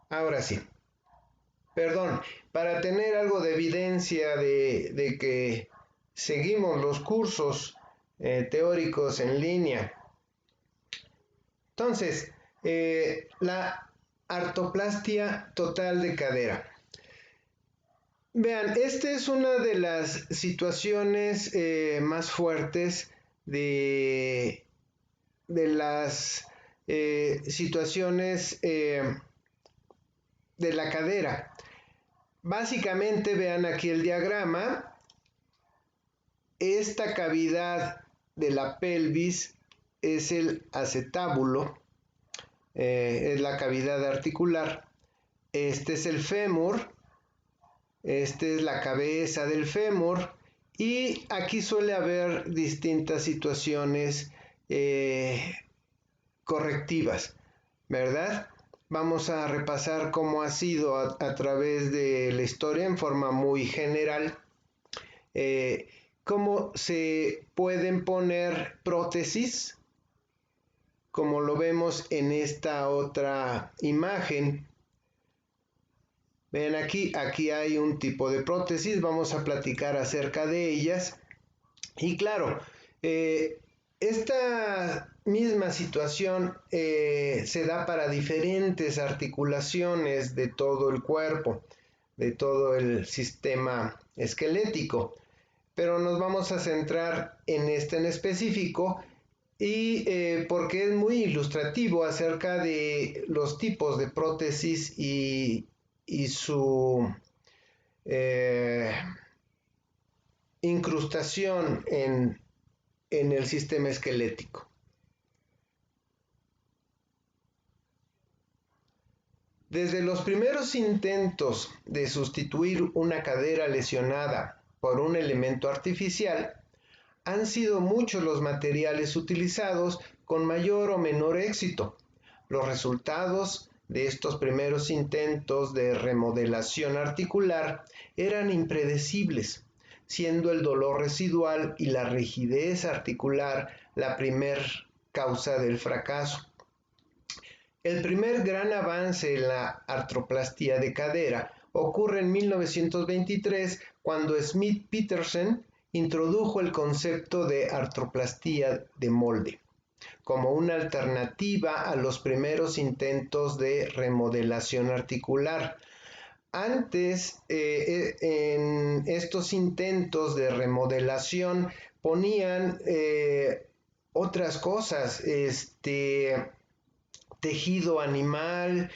Ahora sí, perdón, para tener algo de evidencia de que seguimos los cursos teóricos en línea. Entonces, la artroplastia total de cadera. Vean, esta es una de las situaciones más fuertes de las situaciones de la cadera. Básicamente, vean aquí el diagrama. Esta cavidad de la pelvis es el acetábulo, es la cavidad articular. Este es el fémur, esta es la cabeza del fémur, y aquí suele haber distintas situaciones correctivas, ¿verdad? Vamos a repasar cómo ha sido a través de la historia en forma muy general. Cómo se pueden poner prótesis, como lo vemos en esta otra imagen. Ven aquí hay un tipo de prótesis, vamos a platicar acerca de ellas. Y claro, esta misma situación se da para diferentes articulaciones de todo el cuerpo, de todo el sistema esquelético, pero nos vamos a centrar en este en específico y porque es muy ilustrativo acerca de los tipos de prótesis y su eh, incrustación en el sistema esquelético. Desde los primeros intentos de sustituir una cadera lesionada por un elemento artificial, han sido muchos los materiales utilizados con mayor o menor éxito. Los resultados de estos primeros intentos de remodelación articular eran impredecibles, siendo el dolor residual y la rigidez articular la primer causa del fracaso. El primer gran avance en la artroplastía de cadera ocurre en 1923 cuando Smith-Petersen introdujo el concepto de artroplastía de molde como una alternativa a los primeros intentos de remodelación articular. Antes, en estos intentos de remodelación ponían otras cosas, tejido animal,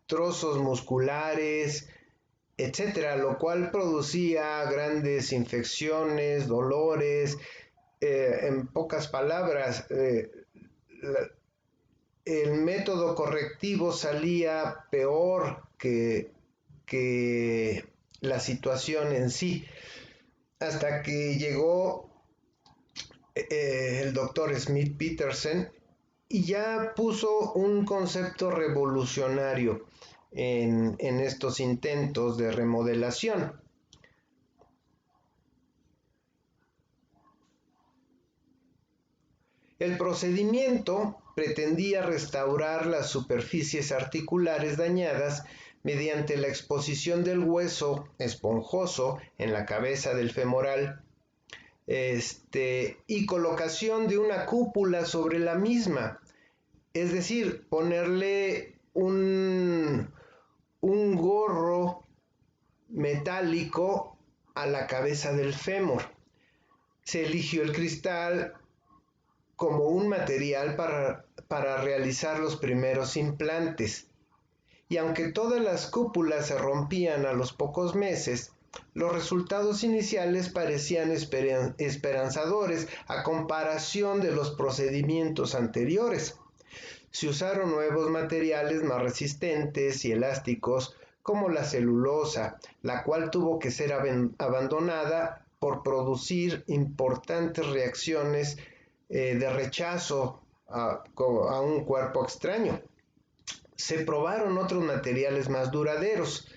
trozos musculares, etcétera, lo cual producía grandes infecciones, dolores. En pocas palabras, el método correctivo salía peor que la situación en sí, hasta que llegó el doctor Smith-Petersen y ya puso un concepto revolucionario en estos intentos de remodelación. El procedimiento pretendía restaurar las superficies articulares dañadas mediante la exposición del hueso esponjoso en la cabeza del femoral y colocación de una cúpula sobre la misma, es decir, ponerle un gorro metálico a la cabeza del fémur. Se eligió el cristal como un material para realizar los primeros implantes. Y aunque todas las cúpulas se rompían a los pocos meses, los resultados iniciales parecían esperanzadores a comparación de los procedimientos anteriores. Se usaron nuevos materiales más resistentes y elásticos como la celulosa, la cual tuvo que ser abandonada por producir importantes reacciones de rechazo a un cuerpo extraño. Se probaron otros materiales más duraderos,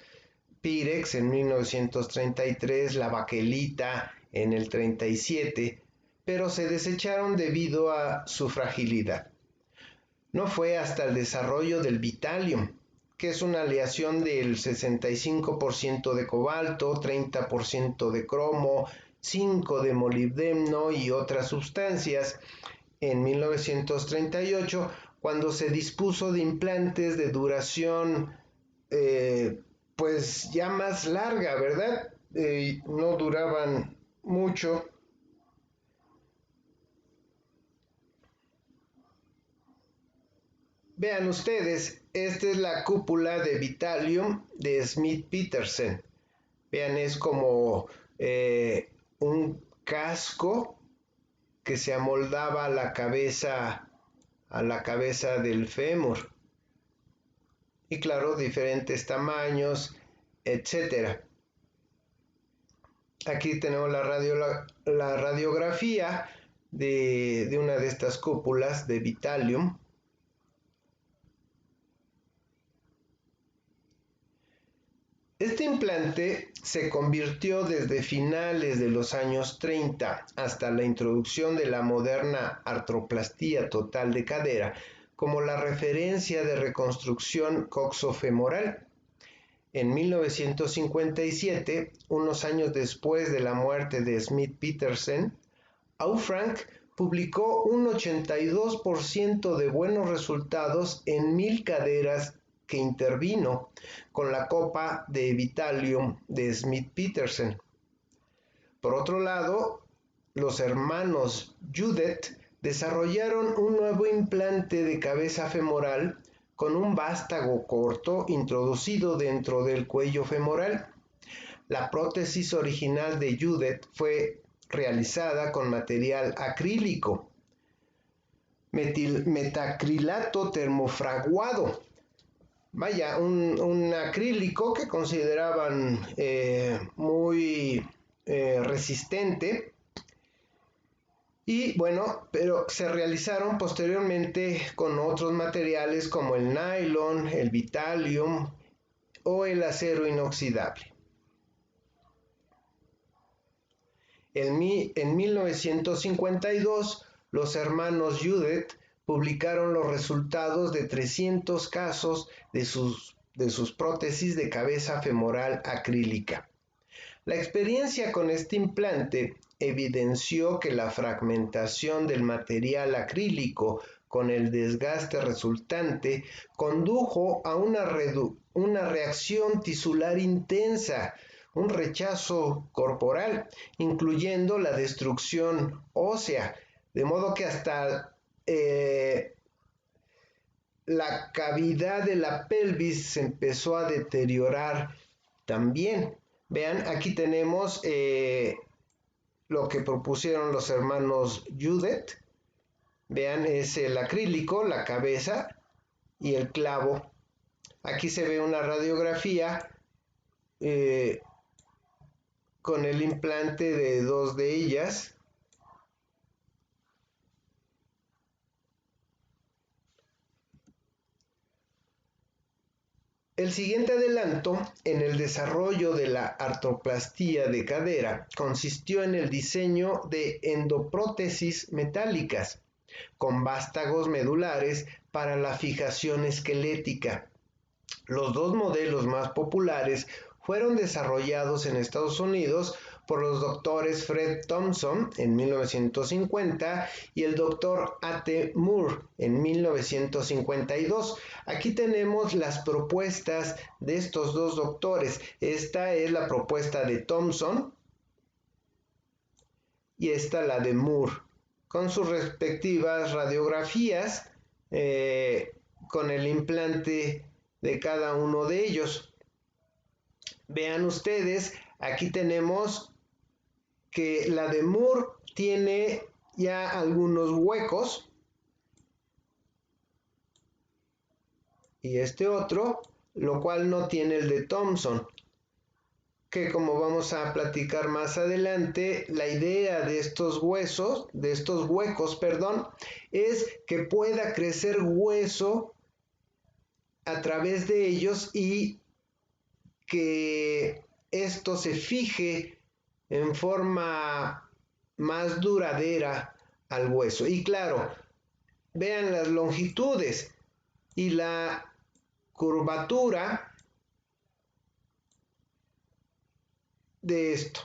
Pirex en 1933, la baquelita en el 37, pero se desecharon debido a su fragilidad. No fue hasta el desarrollo del Vitalium, que es una aleación del 65% de cobalto, 30% de cromo, 5% de molibdeno y otras sustancias, en 1938, cuando se dispuso de implantes de duración pues ya más larga, ¿verdad? No duraban mucho. Vean ustedes, esta es la cúpula de Vitalium de Smith-Petersen. Vean, es como un casco que se amoldaba a la cabeza del fémur. Y claro, diferentes tamaños, etcétera. Aquí tenemos la radiografía de una de estas cúpulas de Vitalium. Este implante se convirtió desde finales de los años 30 hasta la introducción de la moderna artroplastía total de cadera como la referencia de reconstrucción coxofemoral. En 1957, unos años después de la muerte de Smith-Petersen, Aufranc publicó un 82% de buenos resultados en 1000 caderas que intervino con la copa de Vitalium de Smith-Petersen. Por otro lado, los hermanos Judet desarrollaron un nuevo implante de cabeza femoral con un vástago corto introducido dentro del cuello femoral. La prótesis original de Judet fue realizada con material acrílico, metacrilato termofraguado. Vaya, un acrílico que consideraban muy resistente. Y bueno, pero se realizaron posteriormente con otros materiales como el nylon, el Vitalium o el acero inoxidable. En 1952, los hermanos Judet publicaron los resultados de 300 casos de sus prótesis de cabeza femoral acrílica. La experiencia con este implante evidenció que la fragmentación del material acrílico con el desgaste resultante condujo a una reacción tisular intensa, un rechazo corporal, incluyendo la destrucción ósea, de modo que hasta la cavidad de la pelvis se empezó a deteriorar también. Vean, aquí tenemos lo que propusieron los hermanos Judet. Vean, es el acrílico, la cabeza y el clavo. Aquí se ve una radiografía con el implante de dos de ellas. El siguiente adelanto en el desarrollo de la artroplastía de cadera consistió en el diseño de endoprótesis metálicas con vástagos medulares para la fijación esquelética. Los dos modelos más populares fueron desarrollados en Estados Unidos por los doctores Fred Thompson en 1950 y el doctor A.T. Moore en 1952. Aquí tenemos las propuestas de estos dos doctores. Esta es la propuesta de Thompson y esta la de Moore, con sus respectivas radiografías con el implante de cada uno de ellos. Vean ustedes, aquí tenemos que la de Moore tiene ya algunos huecos y este otro, lo cual no tiene el de Thompson, que como vamos a platicar más adelante, la idea de estos huecos, es que pueda crecer hueso a través de ellos y que esto se fije en forma más duradera al hueso. Y claro, vean las longitudes y la curvatura de esto.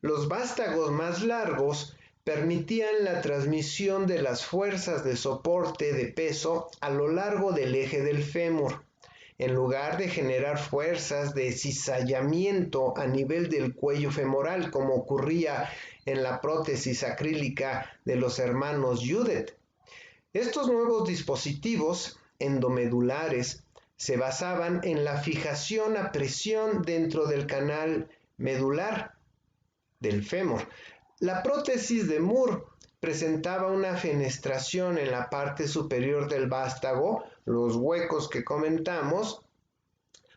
Los vástagos más largos permitían la transmisión de las fuerzas de soporte de peso a lo largo del eje del fémur, en lugar de generar fuerzas de cizallamiento a nivel del cuello femoral, como ocurría en la prótesis acrílica de los hermanos Judet. Estos nuevos dispositivos endomedulares se basaban en la fijación a presión dentro del canal medular del fémur. La prótesis de Moore presentaba una fenestración en la parte superior del vástago, los huecos que comentamos,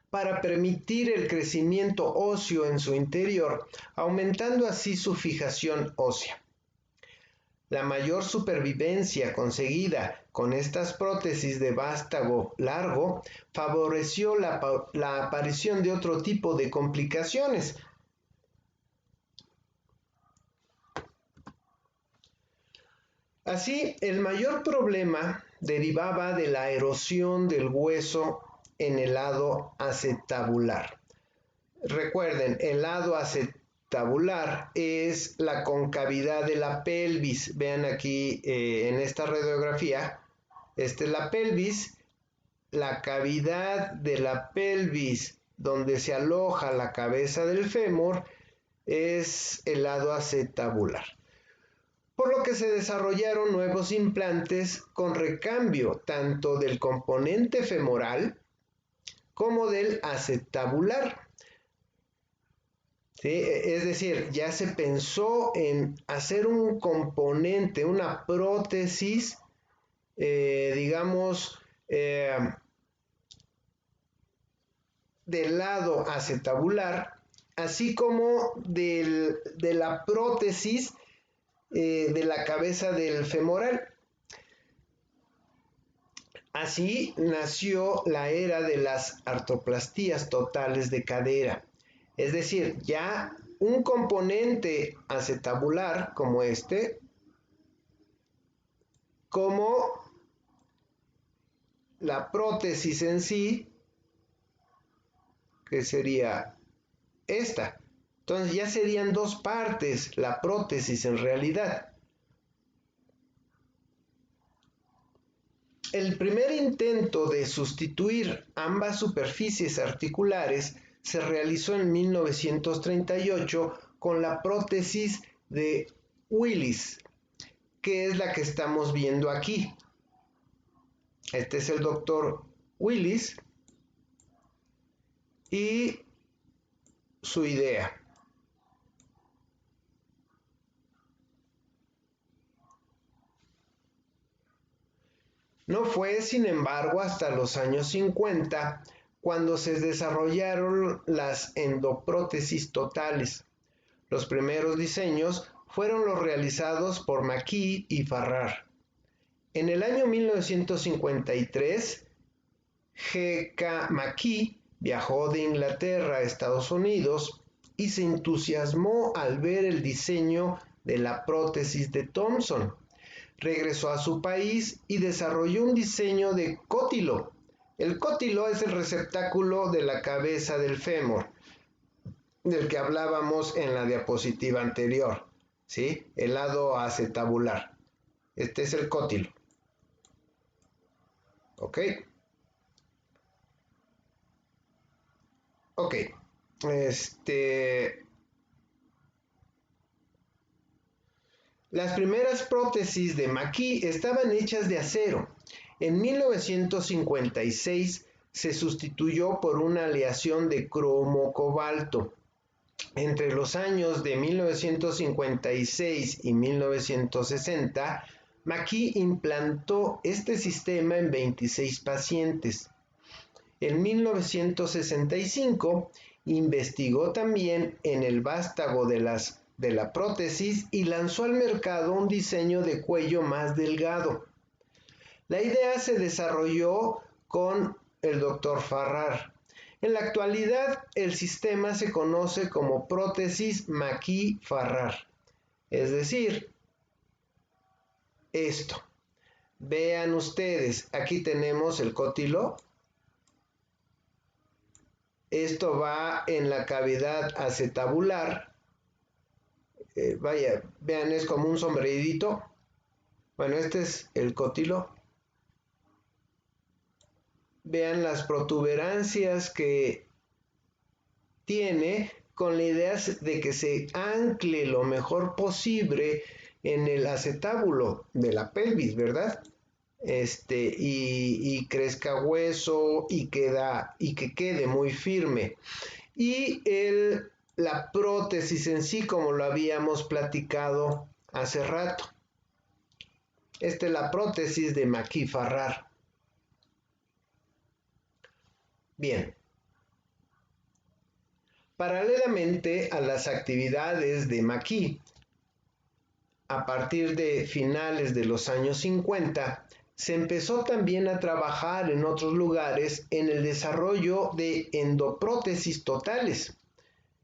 para permitir el crecimiento óseo en su interior, aumentando así su fijación ósea. La mayor supervivencia conseguida con estas prótesis de vástago largo favoreció la aparición de otro tipo de complicaciones. Así, el mayor problema derivaba de la erosión del hueso en el lado acetabular. Recuerden, el lado acetabular es la concavidad de la pelvis. Vean aquí en esta radiografía, esta es la pelvis, la cavidad de la pelvis donde se aloja la cabeza del fémur es el lado acetabular. Por lo que se desarrollaron nuevos implantes con recambio tanto del componente femoral como del acetabular. ¿Sí? Es decir, ya se pensó en hacer un componente, una prótesis, digamos, del lado acetabular, así como de la prótesis de la cabeza del femoral. Así nació la era de las artroplastías totales de cadera, es decir, ya un componente acetabular como este, como la prótesis en sí, que sería esta. Entonces ya serían dos partes la prótesis en realidad. El primer intento de sustituir ambas superficies articulares se realizó en 1938 con la prótesis de Willis, que es la que estamos viendo aquí. Este es el doctor Willis y su idea. No fue, sin embargo, hasta los años 50 cuando se desarrollaron las endoprótesis totales. Los primeros diseños fueron los realizados por McKee y Farrar. En el año 1953, G.K. McKee viajó de Inglaterra a Estados Unidos y se entusiasmó al ver el diseño de la prótesis de Thompson. Regresó a su país y desarrolló un diseño de cótilo. El cótilo es el receptáculo de la cabeza del fémur, del que hablábamos en la diapositiva anterior, ¿sí? El lado acetabular. Este es el cótilo. ¿Ok? Ok. Las primeras prótesis de McKee estaban hechas de acero. En 1956 se sustituyó por una aleación de cromo-cobalto. Entre los años de 1956 y 1960, McKee implantó este sistema en 26 pacientes. En 1965 investigó también en el vástago de la prótesis y lanzó al mercado un diseño de cuello más delgado. La idea se desarrolló con el Dr. Farrar. En la actualidad, el sistema se conoce como prótesis McKee-Farrar, es decir, esto. Vean ustedes, aquí tenemos el cótilo. Esto va en la cavidad acetabular. Vaya, vean, es como un sombrerito. Bueno, este es el cótilo. Vean las protuberancias que tiene con la idea de que se ancle lo mejor posible en el acetábulo de la pelvis, ¿verdad? Y crezca hueso y que quede muy firme. Y la prótesis en sí, como lo habíamos platicado hace rato. Esta es la prótesis de Machie-Farrar. Bien. Paralelamente a las actividades de Machie, a partir de finales de los años 50, se empezó también a trabajar en otros lugares en el desarrollo de endoprótesis totales.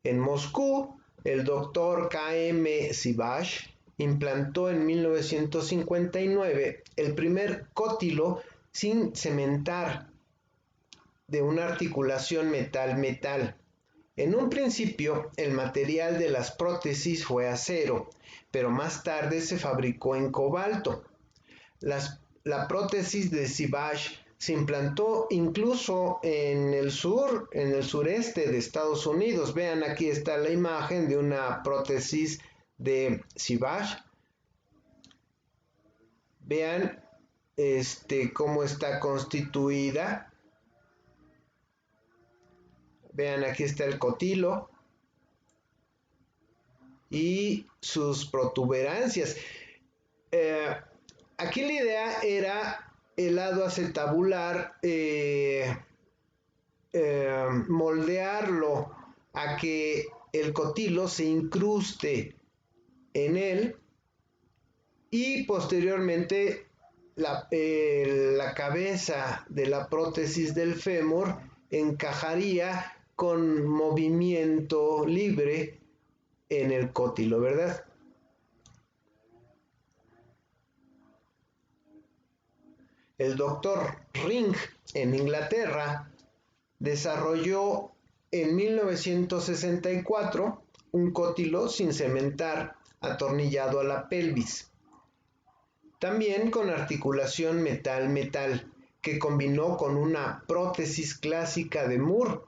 En Moscú, el doctor K.M. Sivash implantó en 1959 el primer cótilo sin cementar de una articulación metal-metal. En un principio, el material de las prótesis fue acero, pero más tarde se fabricó en cobalto. La prótesis de Sivash se implantó incluso en el sureste de Estados Unidos. Vean, aquí está la imagen de una prótesis de Sivash. Vean cómo está constituida. Vean, aquí está el cótilo y sus protuberancias. Aquí la idea era el lado acetabular, moldearlo a que el cótilo se incruste en él y posteriormente la cabeza de la prótesis del fémur encajaría con movimiento libre en el cótilo, ¿verdad? El doctor Ring en Inglaterra desarrolló en 1964 un cótilo sin cementar atornillado a la pelvis, también con articulación metal-metal, que combinó con una prótesis clásica de Moore.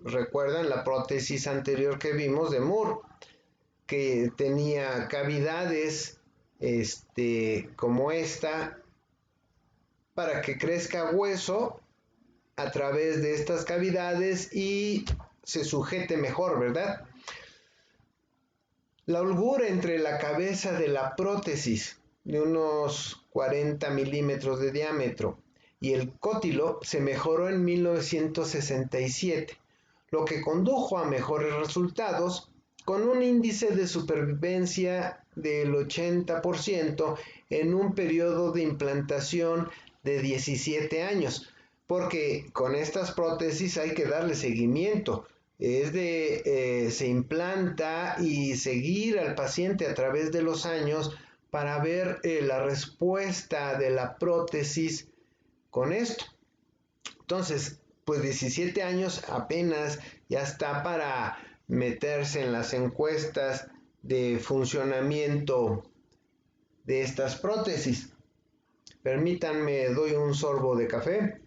¿Recuerdan la prótesis anterior que vimos de Moore? Que tenía cavidades como esta para que crezca hueso a través de estas cavidades y se sujete mejor, ¿verdad? La holgura entre la cabeza de la prótesis, de unos 40 milímetros de diámetro, y el cótilo se mejoró en 1967, lo que condujo a mejores resultados con un índice de supervivencia del 80% en un periodo de implantación de 17 años, porque con estas prótesis hay que darle seguimiento. Se implanta y seguir al paciente a través de los años para ver la respuesta de la prótesis con esto. Entonces, pues 17 años apenas ya está para meterse en las encuestas de funcionamiento de estas prótesis. Permítanme, doy un sorbo de café.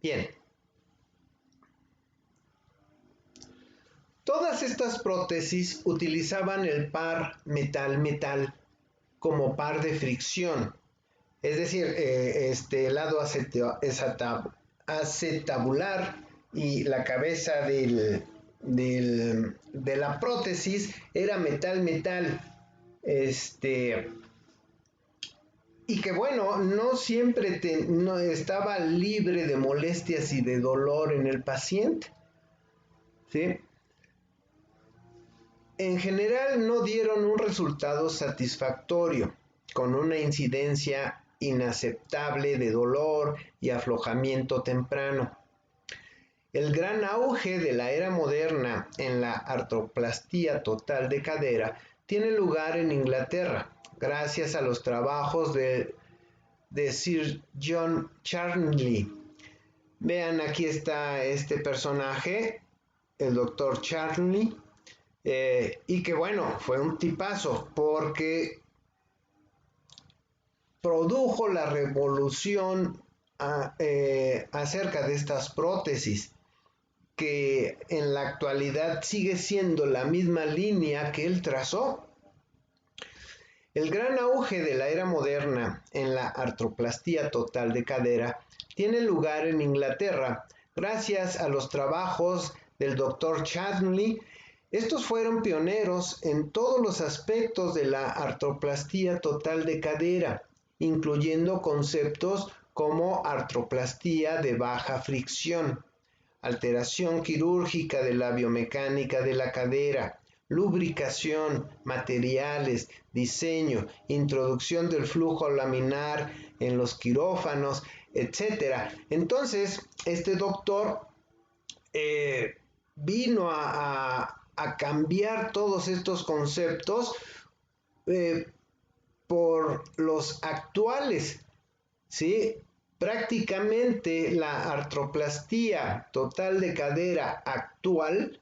Bien. Todas estas prótesis utilizaban el par metal-metal como par de fricción, es decir, el lado acetabular y la cabeza de la prótesis era metal-metal, y que bueno, no siempre no estaba libre de molestias y de dolor en el paciente, ¿sí? En general no dieron un resultado satisfactorio, con una incidencia inaceptable de dolor y aflojamiento temprano. El gran auge de la era moderna en la artroplastía total de cadera tiene lugar en Inglaterra, gracias a los trabajos de Sir John Charnley. Vean, aquí está este personaje, el doctor Charnley, y que bueno, fue un tipazo porque produjo la revolución acerca de estas prótesis, que en la actualidad sigue siendo la misma línea que él trazó. El gran auge de la era moderna en la artroplastía total de cadera tiene lugar en Inglaterra gracias a los trabajos del Dr. Charnley. Estos fueron pioneros en todos los aspectos de la artroplastía total de cadera, incluyendo conceptos como artroplastía de baja fricción, alteración quirúrgica de la biomecánica de la cadera, lubricación, materiales, diseño, introducción del flujo laminar en los quirófanos, etc. Entonces, este doctor vino a cambiar todos estos conceptos por los actuales, ¿sí? Prácticamente la artroplastía total de cadera actual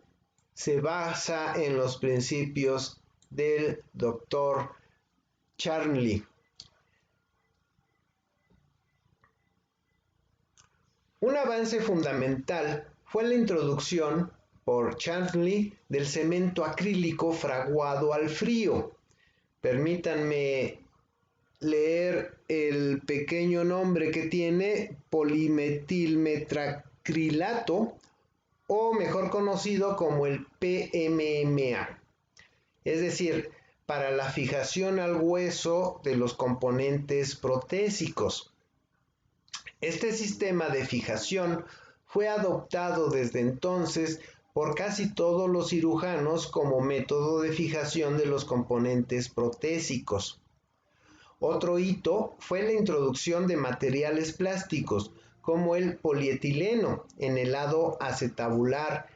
se basa en los principios del doctor Charnley. Un avance fundamental fue la introducción por Charnley del cemento acrílico fraguado al frío. Permítanme leer el pequeño nombre que tiene: polimetilmetracrilato, o mejor conocido como el PMMA. Es decir, para la fijación al hueso de los componentes protésicos. Este sistema de fijación fue adoptado desde entonces por casi todos los cirujanos como método de fijación de los componentes protésicos. Otro hito fue la introducción de materiales plásticos como el polietileno en el lado acetabular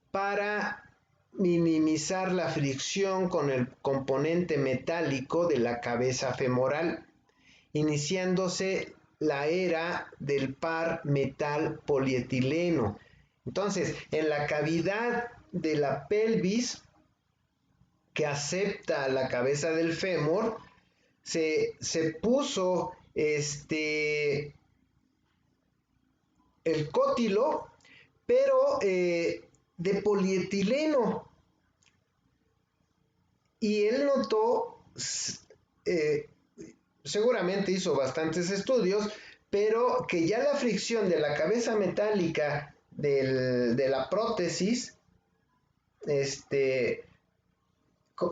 para minimizar la fricción con el componente metálico de la cabeza femoral, iniciándose la era del par metal polietileno. Entonces, en la cavidad de la pelvis que acepta la cabeza del fémur, se puso el cótilo, pero de polietileno. Y él notó, seguramente hizo bastantes estudios, pero que ya la fricción de la cabeza metálica de la prótesis,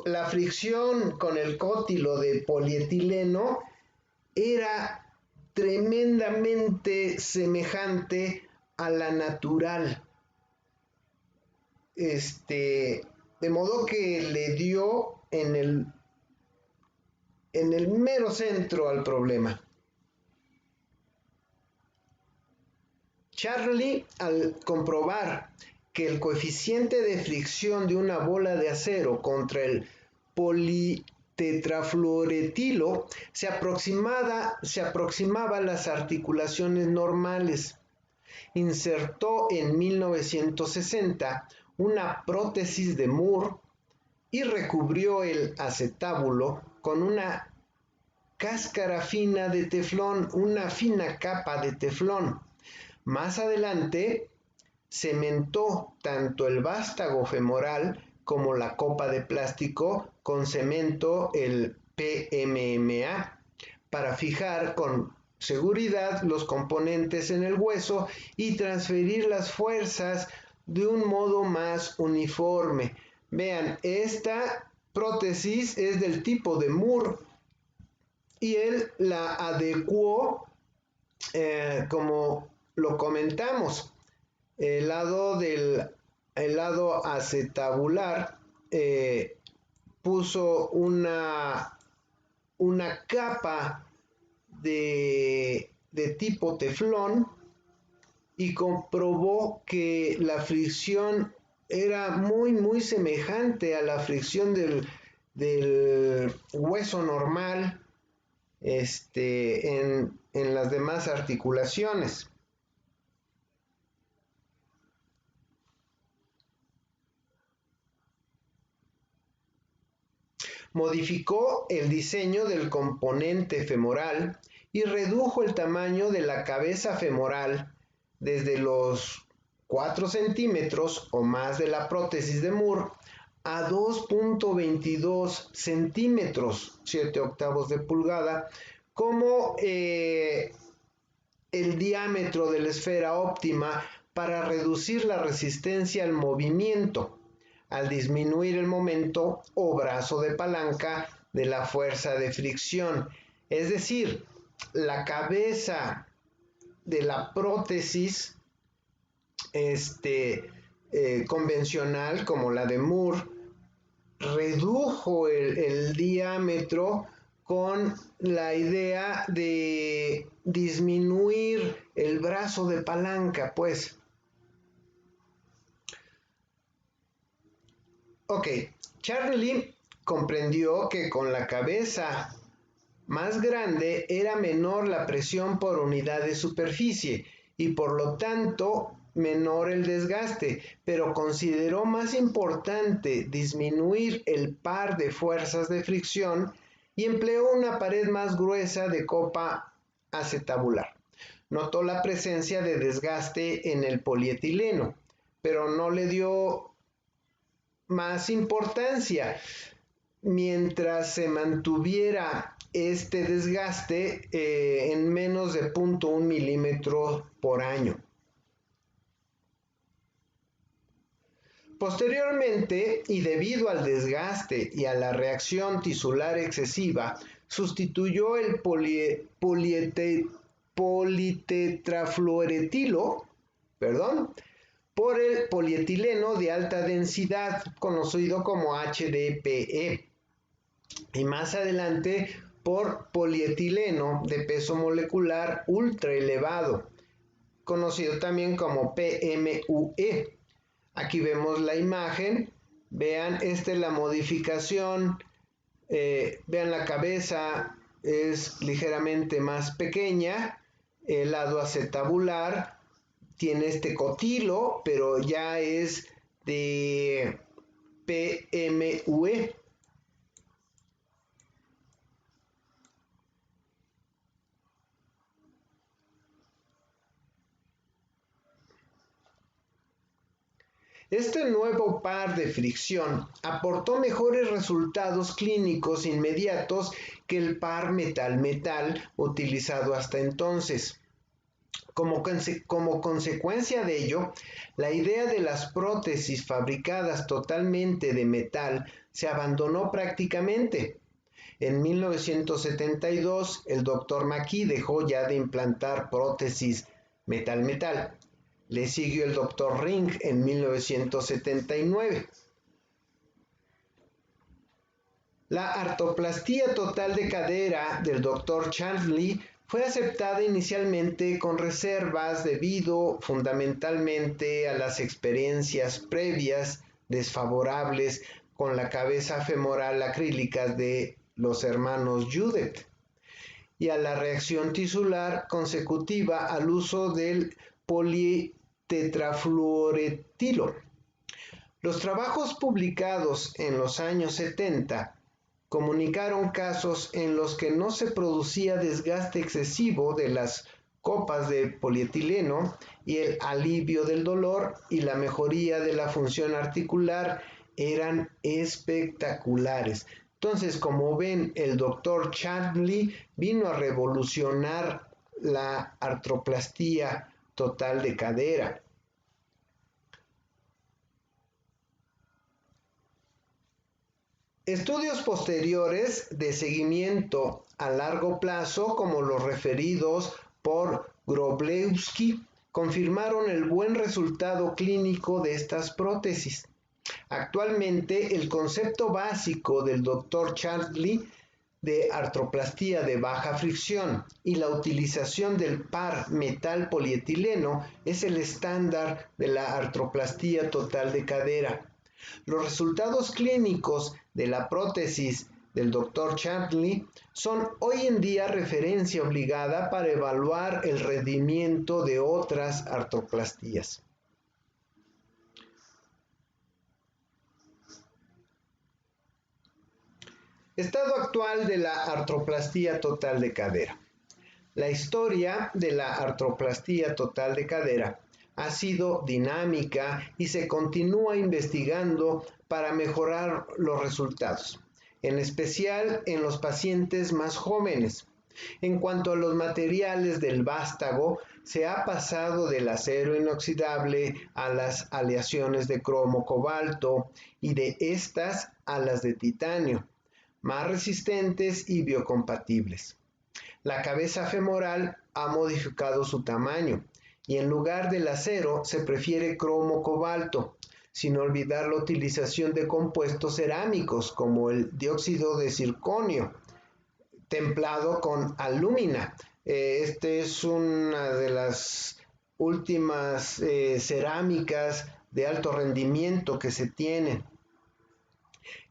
la fricción con el cótilo de polietileno era tremendamente semejante a la natural. De modo que le dio en el mero centro al problema. Charnley, al comprobar que el coeficiente de fricción de una bola de acero contra el politetrafluoretilo se aproximaba a las articulaciones normales, insertó en 1960 una prótesis de Moore y recubrió el acetábulo con una cáscara fina de teflón, una fina capa de teflón. Más adelante, cementó tanto el vástago femoral como la copa de plástico con cemento, el PMMA, para fijar con seguridad los componentes en el hueso y transferir las fuerzas de un modo más uniforme. Vean, esta prótesis es del tipo de Moore y él la adecuó como lo comentamos. El lado acetabular puso una capa de tipo teflón y comprobó que la fricción era muy semejante a la fricción del hueso normal en las demás articulaciones. Modificó el diseño del componente femoral y redujo el tamaño de la cabeza femoral desde los 4 centímetros o más de la prótesis de Moore a 2.22 centímetros, 7 octavos de pulgada, como el diámetro de la esfera óptima para reducir la resistencia al movimiento, al disminuir el momento o brazo de palanca de la fuerza de fricción. Es decir, la cabeza de la prótesis convencional, como la de Moore, redujo el diámetro con la idea de disminuir el brazo de palanca, pues. Ok, Charlie comprendió que con la cabeza más grande era menor la presión por unidad de superficie y por lo tanto menor el desgaste, pero consideró más importante disminuir el par de fuerzas de fricción y empleó una pared más gruesa de copa acetabular. Notó la presencia de desgaste en el polietileno, pero no le dio más importancia. Mientras se mantuviera este desgaste en menos de 0.1 milímetro por año. Posteriormente, y debido al desgaste y a la reacción tisular excesiva, sustituyó el politetrafluoretilo, por el polietileno de alta densidad, conocido como HDPE, y más adelante por polietileno de peso molecular ultra elevado, conocido también como PMUE. Aquí vemos la imagen, vean, esta es la modificación, vean la cabeza es ligeramente más pequeña, el lado acetabular tiene este cotilo, pero ya es de PMUE. Este nuevo par de fricción aportó mejores resultados clínicos inmediatos que el par metal-metal utilizado hasta entonces. Como consecuencia de ello, la idea de las prótesis fabricadas totalmente de metal se abandonó prácticamente. En 1972, el Dr. McKee dejó ya de implantar prótesis metal-metal. Le siguió el Dr. Ring en 1979. La artroplastía total de cadera del Dr. Charlie fue aceptada inicialmente con reservas debido fundamentalmente a las experiencias previas desfavorables con la cabeza femoral acrílica de los hermanos Judet y a la reacción tisular consecutiva al uso del politetrafluoretilo. Los trabajos publicados en los años 70 comunicaron casos en los que no se producía desgaste excesivo de las copas de polietileno y el alivio del dolor y la mejoría de la función articular eran espectaculares. Entonces, como ven, el Dr. Charlie vino a revolucionar la artroplastía total de cadera. Estudios posteriores de seguimiento a largo plazo, como los referidos por Groblewski, confirmaron el buen resultado clínico de estas prótesis. Actualmente, el concepto básico del Dr. Charlie de artroplastía de baja fricción y la utilización del par metal polietileno es el estándar de la artroplastía total de cadera. Los resultados clínicos de la prótesis del Dr. Chantley son hoy en día referencia obligada para evaluar el rendimiento de otras artroplastías. Estado actual de la artroplastía total de cadera. La historia de la artroplastía total de cadera ha sido dinámica y se continúa investigando para mejorar los resultados, en especial en los pacientes más jóvenes. En cuanto a los materiales del vástago, se ha pasado del acero inoxidable a las aleaciones de cromo-cobalto y de estas a las de titanio, más resistentes y biocompatibles. La cabeza femoral ha modificado su tamaño y en lugar del acero se prefiere cromo-cobalto, sin olvidar la utilización de compuestos cerámicos como el dióxido de circonio, templado con alúmina. Este es una de las últimas cerámicas de alto rendimiento que se tienen.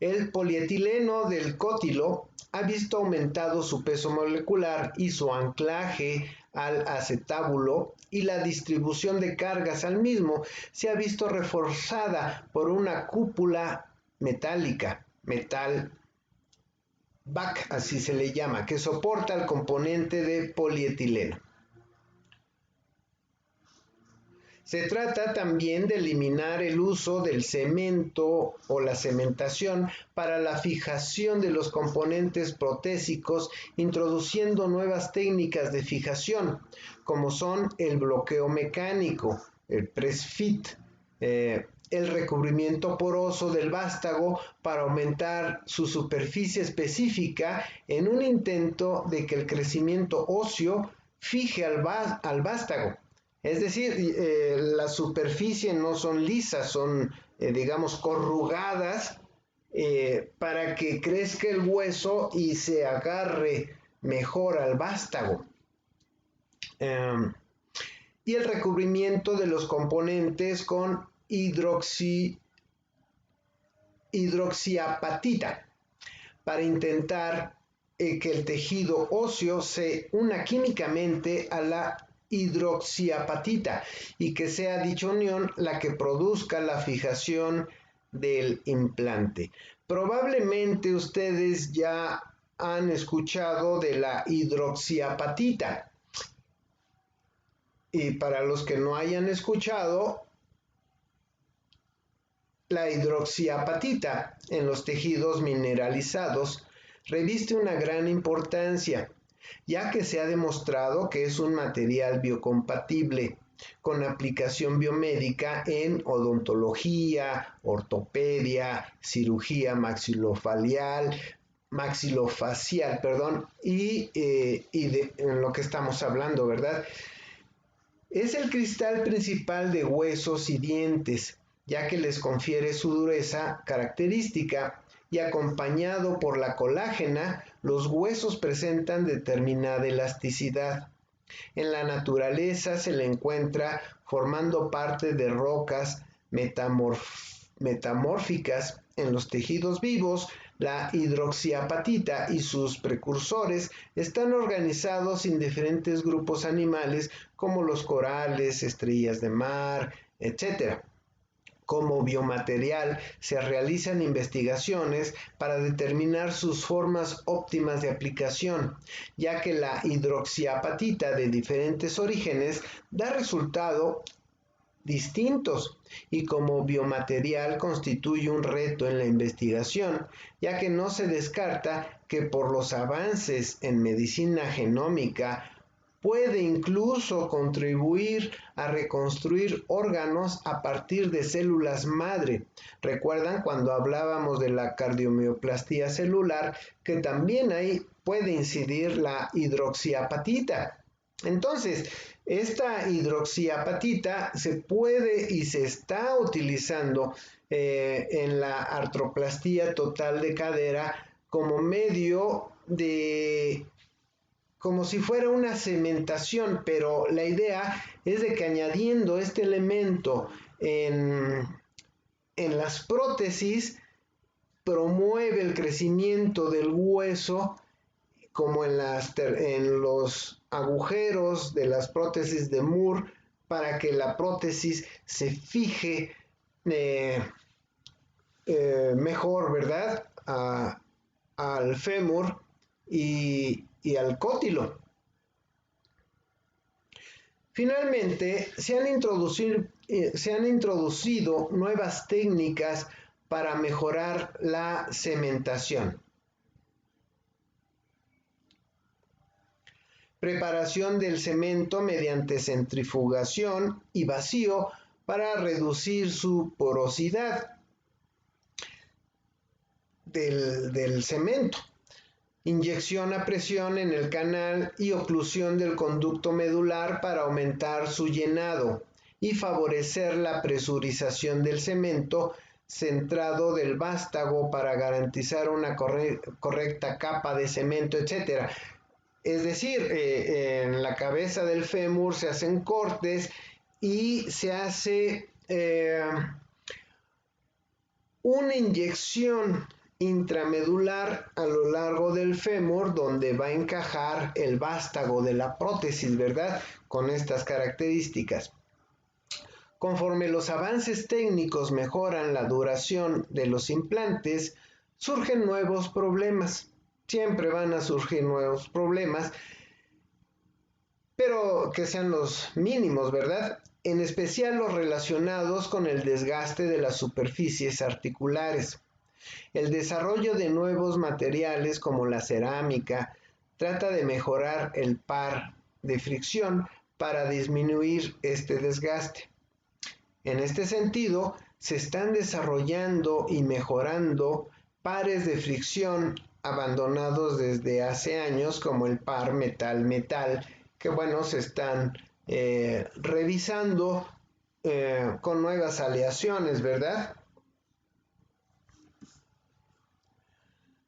El polietileno del cotilo ha visto aumentado su peso molecular y su anclaje al acetábulo, y la distribución de cargas al mismo se ha visto reforzada por una cúpula metálica, metal back, así se le llama, que soporta el componente de polietileno. Se trata también de eliminar el uso del cemento o la cementación para la fijación de los componentes protésicos, introduciendo nuevas técnicas de fijación, como son el bloqueo mecánico, el press fit, el recubrimiento poroso del vástago para aumentar su superficie específica en un intento de que el crecimiento óseo fije al vástago. Es decir, las superficies no son lisas, son, digamos, corrugadas para que crezca el hueso y se agarre mejor al vástago. Y el recubrimiento de los componentes con hidroxiapatita para intentar que el tejido óseo se una químicamente a la hidroxiapatita y que sea dicha unión la que produzca la fijación del implante. Probablemente ustedes ya han escuchado de la hidroxiapatita, y para los que no hayan escuchado, la hidroxiapatita en los tejidos mineralizados reviste una gran importancia, ya que se ha demostrado que es un material biocompatible con aplicación biomédica en odontología, ortopedia, cirugía maxilofacial, en lo que estamos hablando, ¿verdad? Es el cristal principal de huesos y dientes, ya que les confiere su dureza característica, y acompañado por la colágena, los huesos presentan determinada elasticidad. En la naturaleza se le encuentra formando parte de rocas metamórficas. En los tejidos vivos, la hidroxiapatita y sus precursores están organizados en diferentes grupos animales como los corales, estrellas de mar, etc. Como biomaterial, se realizan investigaciones para determinar sus formas óptimas de aplicación, ya que la hidroxiapatita de diferentes orígenes da resultados distintos, y como biomaterial constituye un reto en la investigación, ya que no se descarta que por los avances en medicina genómica puede incluso contribuir a reconstruir órganos a partir de células madre. ¿Recuerdan cuando hablábamos de la cardiomioplastía celular, que también ahí puede incidir la hidroxiapatita? Entonces, esta hidroxiapatita se puede y se está utilizando en la artroplastía total de cadera como medio de como si fuera una cementación, pero la idea es de que añadiendo este elemento en las prótesis promueve el crecimiento del hueso como en los agujeros de las prótesis de Moore para que la prótesis se fije mejor, ¿verdad? Al fémur y al cótilo. Finalmente, se han introducido nuevas técnicas para mejorar la cementación. Preparación del cemento mediante centrifugación y vacío para reducir su porosidad del cemento. Inyección a presión en el canal y oclusión del conducto medular para aumentar su llenado y favorecer la presurización del cemento centrado del vástago para garantizar una correcta capa de cemento, etc. Es decir, en la cabeza del fémur se hacen cortes y se hace una inyección intramedular a lo largo del fémur donde va a encajar el vástago de la prótesis, ¿verdad? Con estas características. Conforme los avances técnicos mejoran la duración de los implantes, surgen nuevos problemas. Siempre van a surgir nuevos problemas, pero que sean los mínimos, ¿verdad? En especial los relacionados con el desgaste de las superficies articulares. El desarrollo de nuevos materiales como la cerámica trata de mejorar el par de fricción para disminuir este desgaste. En este sentido, se están desarrollando y mejorando pares de fricción abandonados desde hace años, como el par metal-metal, que bueno, se están revisando con nuevas aleaciones, ¿verdad?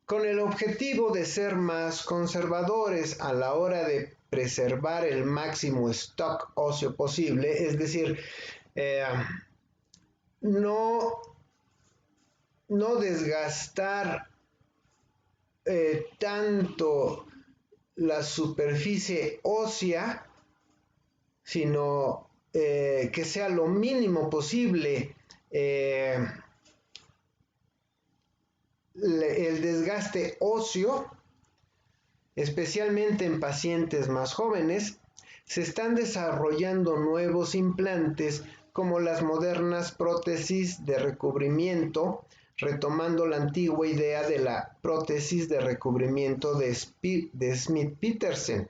Con el objetivo de ser más conservadores a la hora de preservar el máximo stock óseo posible, es decir, no desgastar tanto la superficie ósea, sino que sea lo mínimo posible el desgaste óseo, especialmente en pacientes más jóvenes. Se están desarrollando nuevos implantes como las modernas prótesis de recubrimiento, retomando la antigua idea de la prótesis de recubrimiento de Smith-Petersen,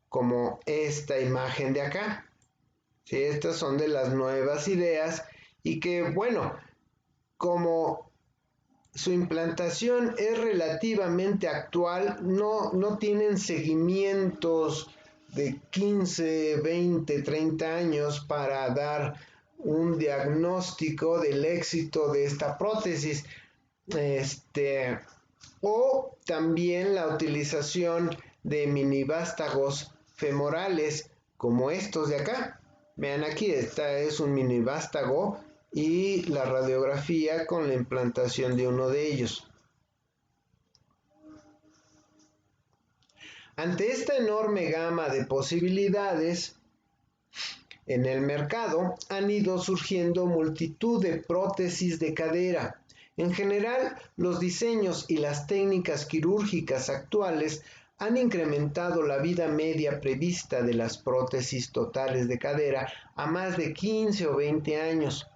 como esta imagen de acá. Sí, estas son de las nuevas ideas y que, bueno, como su implantación es relativamente actual, no tienen seguimientos de 15, 20, 30 años para dar un diagnóstico del éxito de esta prótesis. O también la utilización de minivástagos femorales como estos de acá. Vean aquí, esta es un minivástago y la radiografía con la implantación de uno de ellos. Ante esta enorme gama de posibilidades en el mercado, han ido surgiendo multitud de prótesis de cadera. En general, los diseños y las técnicas quirúrgicas actuales han incrementado la vida media prevista de las prótesis totales de cadera a más de 15 o 20 años.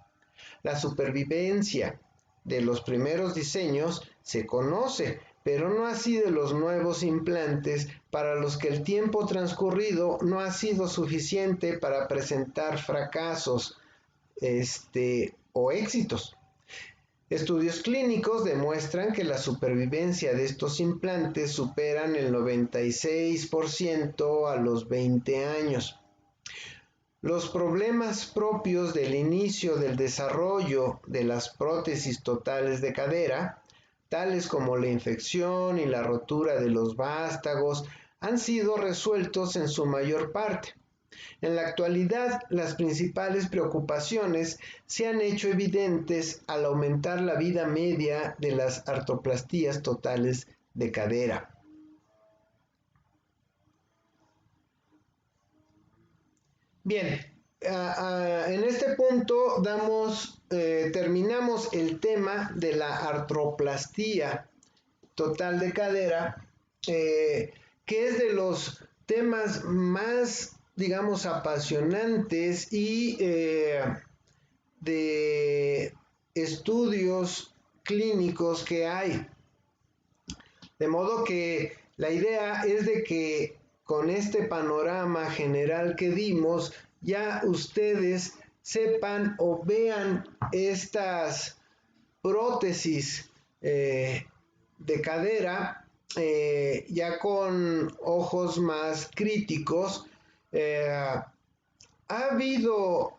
La supervivencia de los primeros diseños se conoce, pero no así de los nuevos implantes para los que el tiempo transcurrido no ha sido suficiente para presentar fracasos o éxitos. Estudios clínicos demuestran que la supervivencia de estos implantes superan el 96% a los 20 años. Los problemas propios del inicio del desarrollo de las prótesis totales de cadera tales como la infección y la rotura de los vástagos, han sido resueltos en su mayor parte. En la actualidad, las principales preocupaciones se han hecho evidentes al aumentar la vida media de las artroplastías totales de cadera. Bien, en este punto terminamos el tema de la artroplastía total de cadera, que es de los temas más, digamos, apasionantes y de estudios clínicos que hay. De modo que la idea es de que con este panorama general que dimos, ya ustedes sepan o vean estas prótesis de cadera ya con ojos más críticos. ¿Ha habido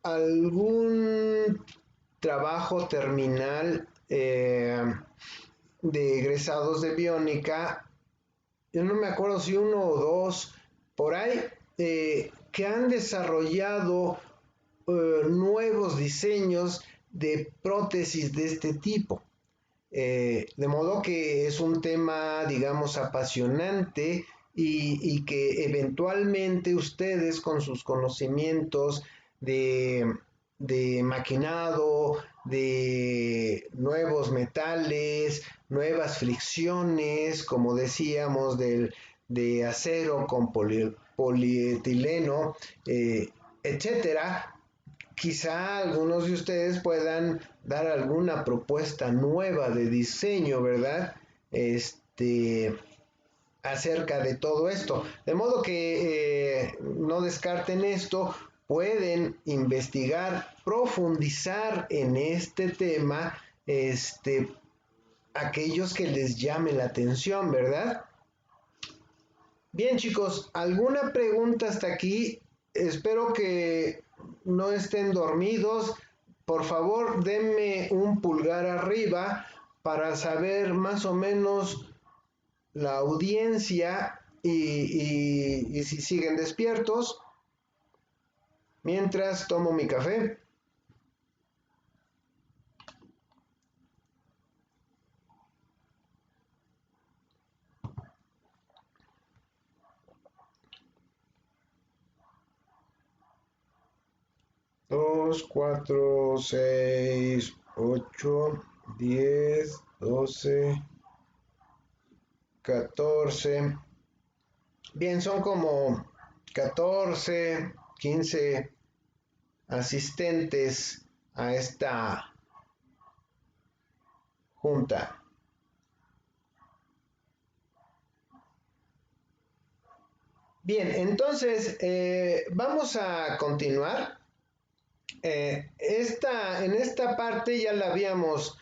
algún trabajo terminal de egresados de biónica? Yo no me acuerdo si uno o dos por ahí que han desarrollado nuevos diseños de prótesis de este tipo. De modo que es un tema, digamos, apasionante y que eventualmente ustedes con sus conocimientos de maquinado, de nuevos metales, nuevas fricciones, como decíamos, de acero con polietileno, etcétera. Quizá algunos de ustedes puedan dar alguna propuesta nueva de diseño, ¿verdad? Acerca de todo esto. De modo que no descarten esto, pueden investigar, profundizar en este tema, aquellos que les llame la atención, ¿verdad? Bien, chicos, ¿alguna pregunta hasta aquí? Espero que no estén dormidos. Por favor, denme un pulgar arriba para saber más o menos la audiencia y si siguen despiertos. Mientras tomo mi café. Dos, cuatro, seis, 8, 10, 12, 14. Bien, son como 14, 15 asistentes a esta junta. Bien, entonces vamos a continuar. En esta parte ya la habíamos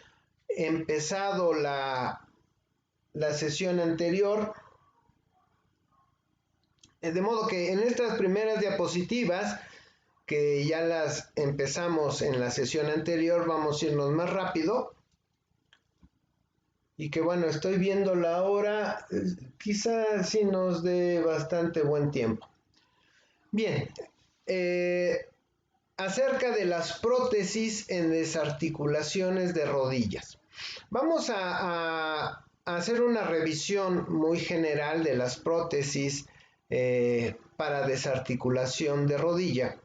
empezado la sesión anterior. De modo que en estas primeras diapositivas, que ya las empezamos en la sesión anterior, vamos a irnos más rápido. Y que bueno, estoy viendo la hora, quizás sí nos dé bastante buen tiempo. Bien, acerca de las prótesis en desarticulaciones de rodillas. Vamos a hacer una revisión muy general de las prótesis para desarticulación de rodilla.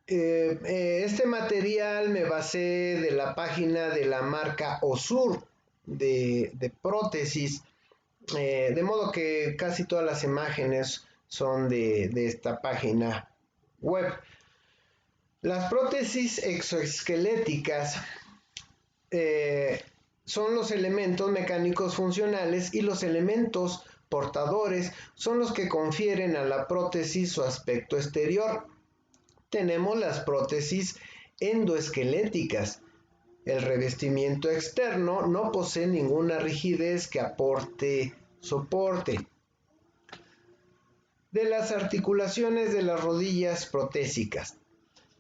Este material me basé de la página de la marca Osur de prótesis, de modo que casi todas las imágenes son de esta página web. Las prótesis exoesqueléticas son los elementos mecánicos funcionales y los elementos portadores son los que confieren a la prótesis su aspecto exterior. Tenemos las prótesis endoesqueléticas. El revestimiento externo no posee ninguna rigidez que aporte soporte. De las articulaciones de las rodillas protésicas.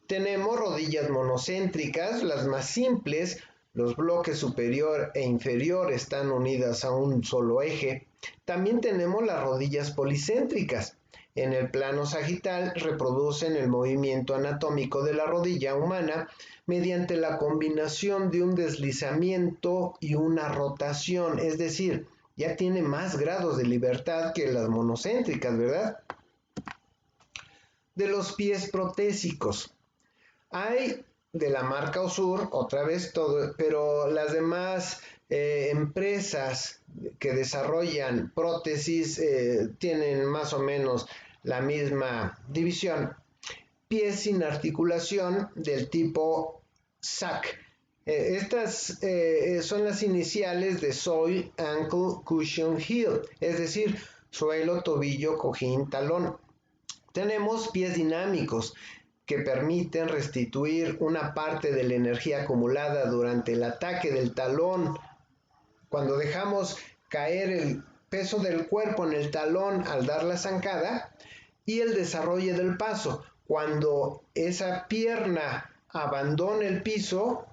Tenemos rodillas monocéntricas, las más simples, los bloques superior e inferior están unidas a un solo eje. También tenemos las rodillas policéntricas. En el plano sagital reproducen el movimiento anatómico de la rodilla humana mediante la combinación de un deslizamiento y una rotación, es decir, ya tiene más grados de libertad que las monocéntricas, ¿verdad? De los pies protésicos. Hay de la marca Osur, otra vez todo, pero las demás empresas que desarrollan prótesis tienen más o menos la misma división. Pies sin articulación del tipo SAC. Estas son las iniciales de Soil, Ankle, Cushion, Heel, es decir, suelo, tobillo, cojín, talón. Tenemos pies dinámicos que permiten restituir una parte de la energía acumulada durante el ataque del talón. Cuando dejamos caer el peso del cuerpo en el talón al dar la zancada, y el desarrollo del paso. Cuando esa pierna abandona el piso,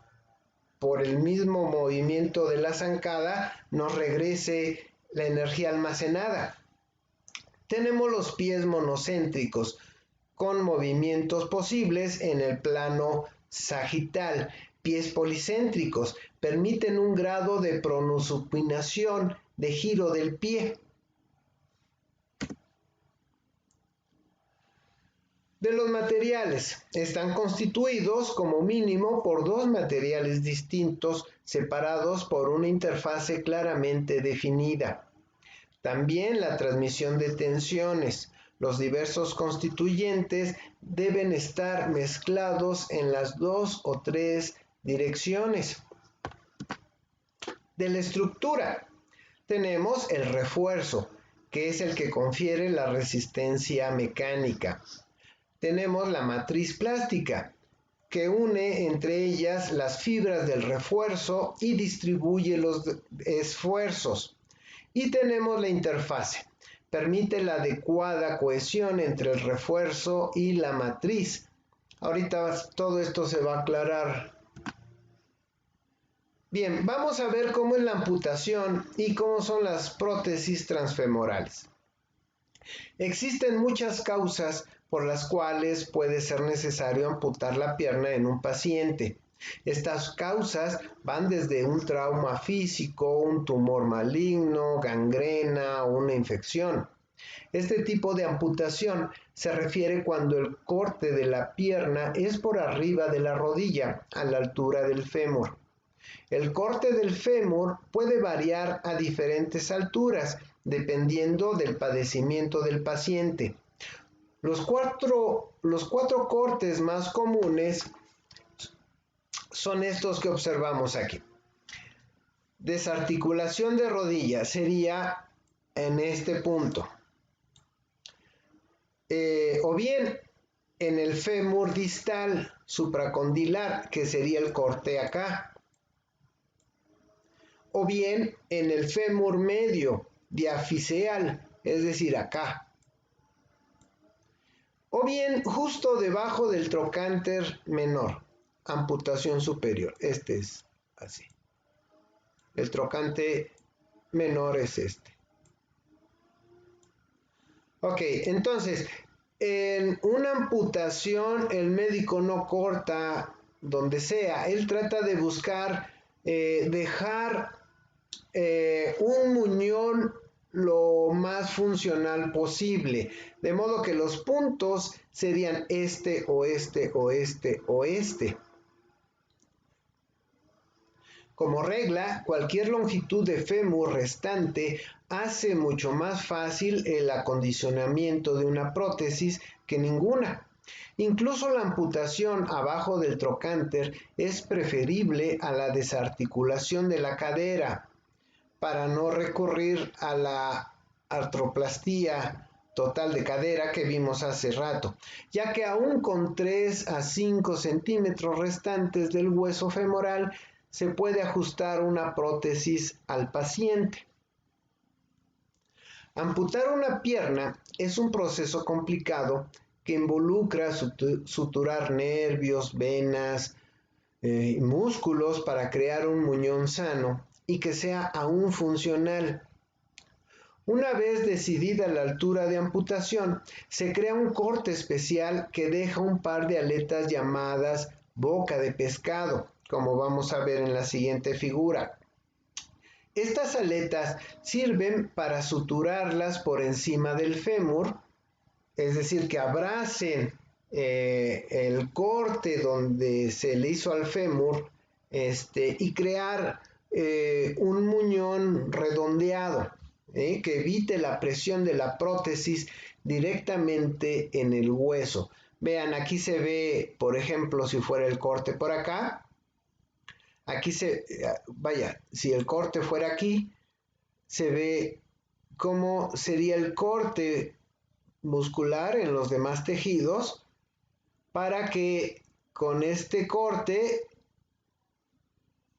por el mismo movimiento de la zancada, nos regrese la energía almacenada. Tenemos los pies monocéntricos, con movimientos posibles en el plano sagital. Pies policéntricos permiten un grado de pronosupinación, de giro del pie. De los materiales, están constituidos como mínimo por dos materiales distintos separados por una interfase claramente definida. También la transmisión de tensiones. Los diversos constituyentes deben estar mezclados en las 2 o 3 direcciones. De la estructura, tenemos el refuerzo, que es el que confiere la resistencia mecánica. Tenemos la matriz plástica, que une entre ellas las fibras del refuerzo y distribuye los esfuerzos. Y tenemos la interfase, permite la adecuada cohesión entre el refuerzo y la matriz. Ahorita todo esto se va a aclarar. Bien, vamos a ver cómo es la amputación y cómo son las prótesis transfemorales. Existen muchas causas por las cuales puede ser necesario amputar la pierna en un paciente. Estas causas van desde un trauma físico, un tumor maligno, gangrena o una infección. Este tipo de amputación se refiere cuando el corte de la pierna es por arriba de la rodilla, a la altura del fémur. El corte del fémur puede variar a diferentes alturas, dependiendo del padecimiento del paciente. Los cuatro cortes más comunes son estos que observamos aquí. Desarticulación de rodilla sería en este punto. O bien en el fémur distal supracondilar, que sería el corte acá. O bien en el fémur medio diafiseal, es decir, acá. O bien justo debajo del trocánter menor, amputación superior. Este es así. El trocánter menor es este. Ok, entonces, en una amputación el médico no corta donde sea. Él trata de buscar dejar un muñón lo más funcional posible, de modo que los puntos serían este o este o este o este. Como regla, cualquier longitud de fémur restante hace mucho más fácil el acondicionamiento de una prótesis que ninguna. Incluso la amputación abajo del trocánter es preferible a la desarticulación de la cadera, para no recurrir a la artroplastía total de cadera que vimos hace rato, ya que aún con 3 a 5 centímetros restantes del hueso femoral se puede ajustar una prótesis al paciente. Amputar una pierna es un proceso complicado que involucra suturar nervios, venas, músculos para crear un muñón sano y que sea aún funcional. Una vez decidida la altura de amputación, se crea un corte especial que deja un par de aletas llamadas boca de pescado, como vamos a ver en la siguiente figura. Estas aletas sirven para suturarlas por encima del fémur, es decir, que abracen el corte donde se le hizo al fémur y crear un muñón redondeado que evite la presión de la prótesis directamente en el hueso. Vean, aquí se ve, por ejemplo, si fuera el corte por acá, aquí si el corte fuera aquí, se ve cómo sería el corte muscular en los demás tejidos para que con este corte,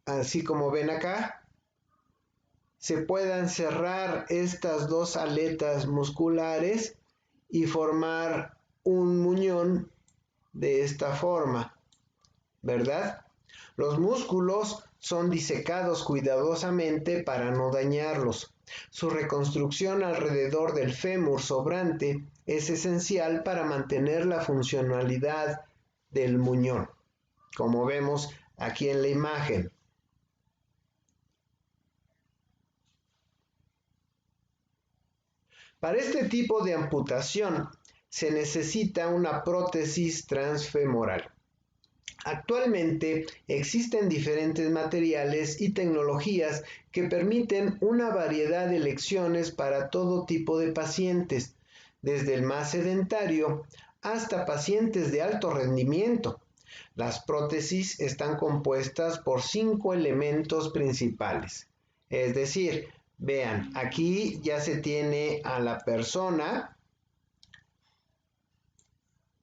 así como ven acá, se puedan cerrar estas dos aletas musculares y formar un muñón de esta forma, ¿verdad? Los músculos son disecados cuidadosamente para no dañarlos. Su reconstrucción alrededor del fémur sobrante es esencial para mantener la funcionalidad del muñón, como vemos aquí en la imagen. Para este tipo de amputación se necesita una prótesis transfemoral. Actualmente existen diferentes materiales y tecnologías que permiten una variedad de elecciones para todo tipo de pacientes, desde el más sedentario hasta pacientes de alto rendimiento. Las prótesis están compuestas por 5 elementos principales. Es decir, vean, aquí ya se tiene a la persona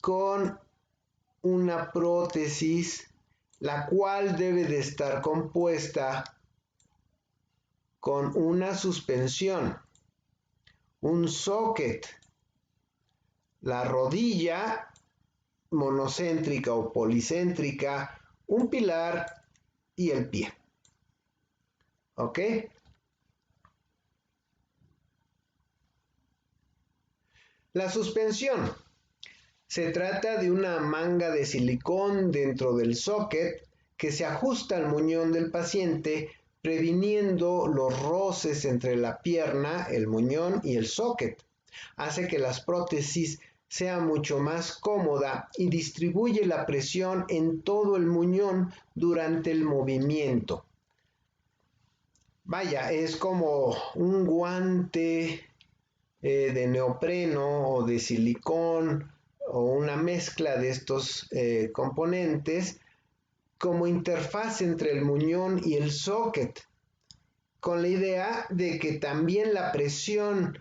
con una prótesis, la cual debe de estar compuesta con una suspensión, un socket, la rodilla monocéntrica o policéntrica, un pilar y el pie. ¿Ok? La suspensión. Se trata de una manga de silicón dentro del socket que se ajusta al muñón del paciente, previniendo los roces entre la pierna, el muñón y el socket. Hace que las prótesis sea mucho más cómoda y distribuye la presión en todo el muñón durante el movimiento. Vaya, es como un guante de neopreno o de silicón o una mezcla de estos componentes como interfaz entre el muñón y el socket, con la idea de que también la presión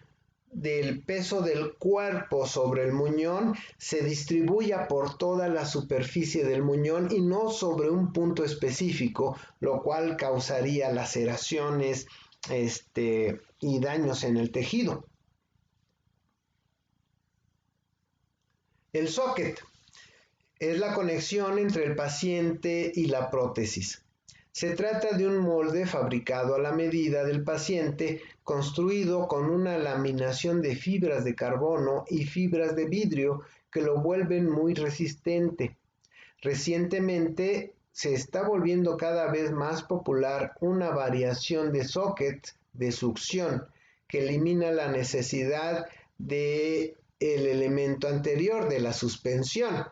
del peso del cuerpo sobre el muñón se distribuya por toda la superficie del muñón y no sobre un punto específico, lo cual causaría laceraciones y daños en el tejido. El socket es la conexión entre el paciente y la prótesis. Se trata de un molde fabricado a la medida del paciente, construido con una laminación de fibras de carbono y fibras de vidrio que lo vuelven muy resistente. Recientemente se está volviendo cada vez más popular una variación de socket de succión que elimina la necesidad de el elemento anterior de la suspensión,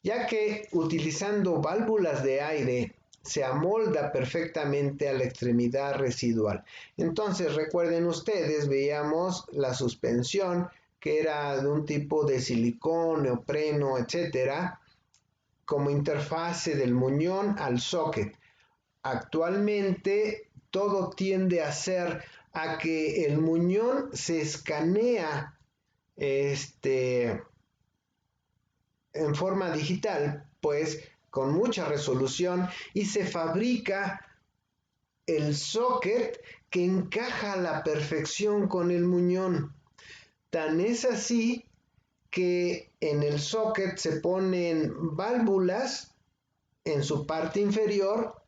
ya que utilizando válvulas de aire se amolda perfectamente a la extremidad residual. Entonces, recuerden ustedes, veíamos la suspensión que era de un tipo de silicón, neopreno, etcétera, como interfase del muñón al socket. Actualmente todo tiende a ser a que el muñón se escanea en forma digital, pues con mucha resolución, y se fabrica el socket que encaja a la perfección con el muñón. Tan es así que en el socket se ponen válvulas en su parte inferior.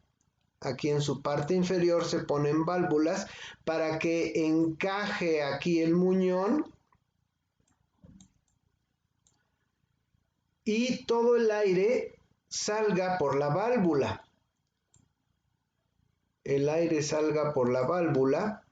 Aquí en su parte inferior se ponen válvulas para que encaje aquí el muñón y todo el aire salga por la válvula. El aire salga por la válvula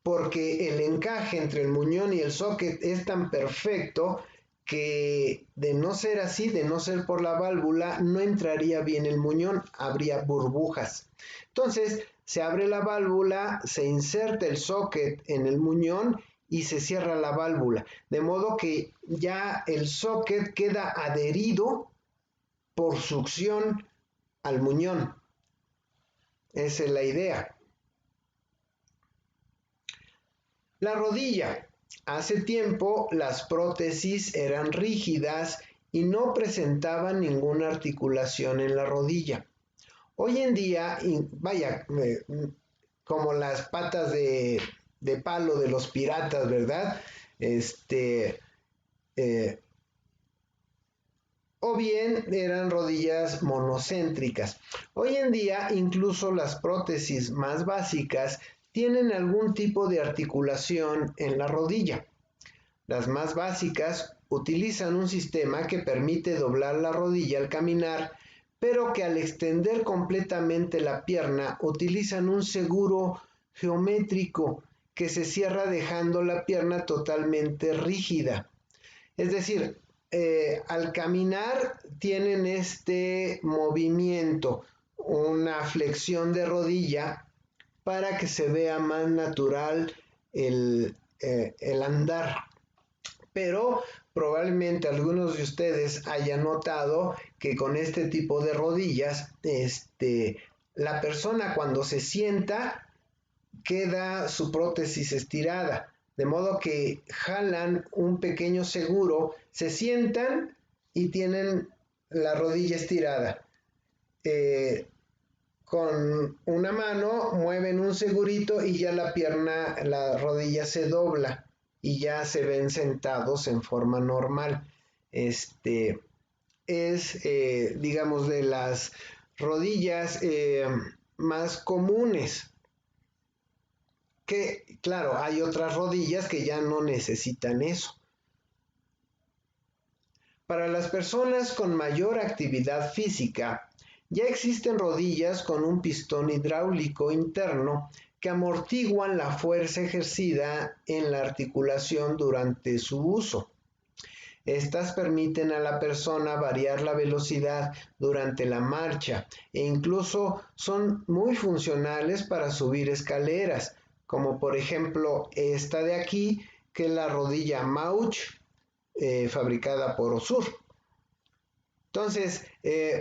porque el encaje entre el muñón y el socket es tan perfecto que de no ser así, de no ser por la válvula, no entraría bien el muñón, habría burbujas. Entonces se abre la válvula, se inserta el socket en el muñón y se cierra la válvula, de modo que ya el socket queda adherido por succión al muñón. Esa es la idea. La rodilla. Hace tiempo las prótesis eran rígidas y no presentaban ninguna articulación en la rodilla. Hoy en día, como las patas de palo de los piratas, ¿verdad? O bien eran rodillas monocéntricas. Hoy en día, incluso las prótesis más básicas tienen algún tipo de articulación en la rodilla. Las más básicas utilizan un sistema que permite doblar la rodilla al caminar, pero que al extender completamente la pierna utilizan un seguro geométrico que se cierra dejando la pierna totalmente rígida. Es decir, al caminar tienen este movimiento, una flexión de rodilla para que se vea más natural el andar. Pero probablemente algunos de ustedes hayan notado que con este tipo de rodillas, la persona cuando se sienta queda su prótesis estirada, de modo que jalan un pequeño seguro, se sientan y tienen la rodilla estirada. Con una mano mueven un segurito y ya la pierna, la rodilla se dobla y ya se ven sentados en forma normal. Digamos, de las rodillas más comunes. Que, claro, hay otras rodillas que ya no necesitan eso. Para las personas con mayor actividad física, ya existen rodillas con un pistón hidráulico interno que amortiguan la fuerza ejercida en la articulación durante su uso. Estas permiten a la persona variar la velocidad durante la marcha e incluso son muy funcionales para subir escaleras, como por ejemplo esta de aquí, que es la rodilla Mauch, fabricada por Osur. Entonces,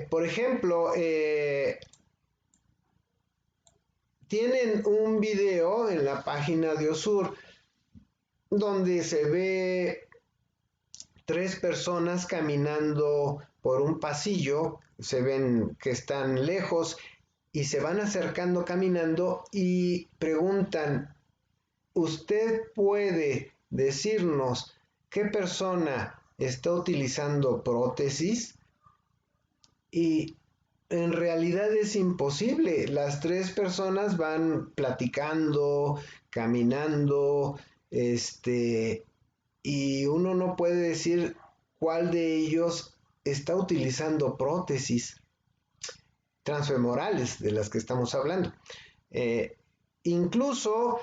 por ejemplo, tienen un video en la página de Osur donde se ve 3 personas caminando por un pasillo, se ven que están lejos y se van acercando caminando y preguntan, ¿usted puede decirnos qué persona está utilizando prótesis? Y en realidad es imposible. Las 3 personas van platicando, caminando, y uno no puede decir cuál de ellos está utilizando prótesis transfemorales de las que estamos hablando. Incluso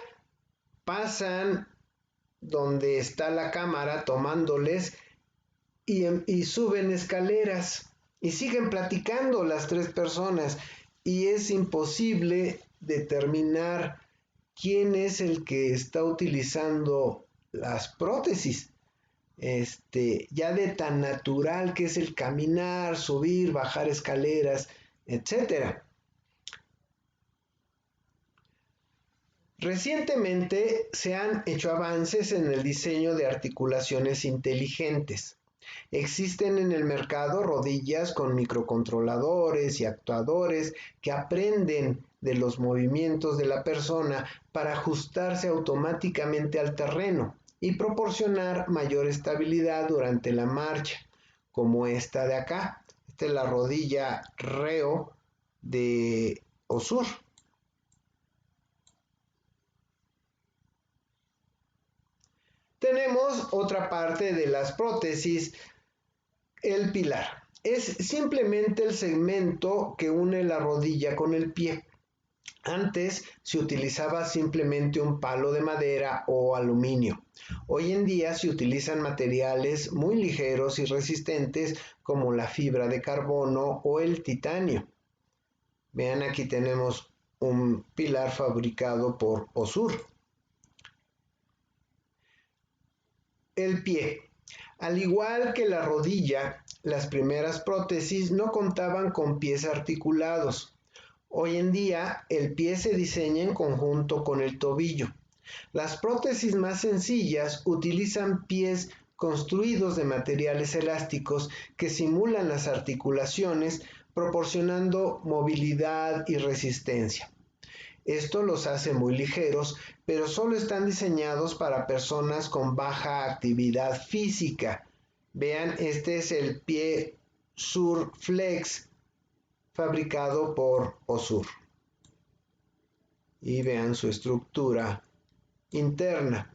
pasan donde está la cámara tomándoles y suben escaleras y siguen platicando las 3 personas y es imposible determinar quién es el que está utilizando las prótesis. Ya de tan natural que es el caminar, subir, bajar escaleras, etc. Recientemente se han hecho avances en el diseño de articulaciones inteligentes. Existen en el mercado rodillas con microcontroladores y actuadores que aprenden de los movimientos de la persona para ajustarse automáticamente al terreno y proporcionar mayor estabilidad durante la marcha, como esta de acá. Esta es la rodilla Reo de Osur. Tenemos otra parte de las prótesis, el pilar. Es simplemente el segmento que une la rodilla con el pie. Antes se utilizaba simplemente un palo de madera o aluminio. Hoy en día se utilizan materiales muy ligeros y resistentes como la fibra de carbono o el titanio. Vean, aquí tenemos un pilar fabricado por Osur. El pie. Al igual que la rodilla, las primeras prótesis no contaban con pies articulados. Hoy en día, el pie se diseña en conjunto con el tobillo. Las prótesis más sencillas utilizan pies construidos de materiales elásticos que simulan las articulaciones, proporcionando movilidad y resistencia. Esto los hace muy ligeros, pero solo están diseñados para personas con baja actividad física. Vean, este es el pie Surflex fabricado por Osur. Y vean su estructura interna.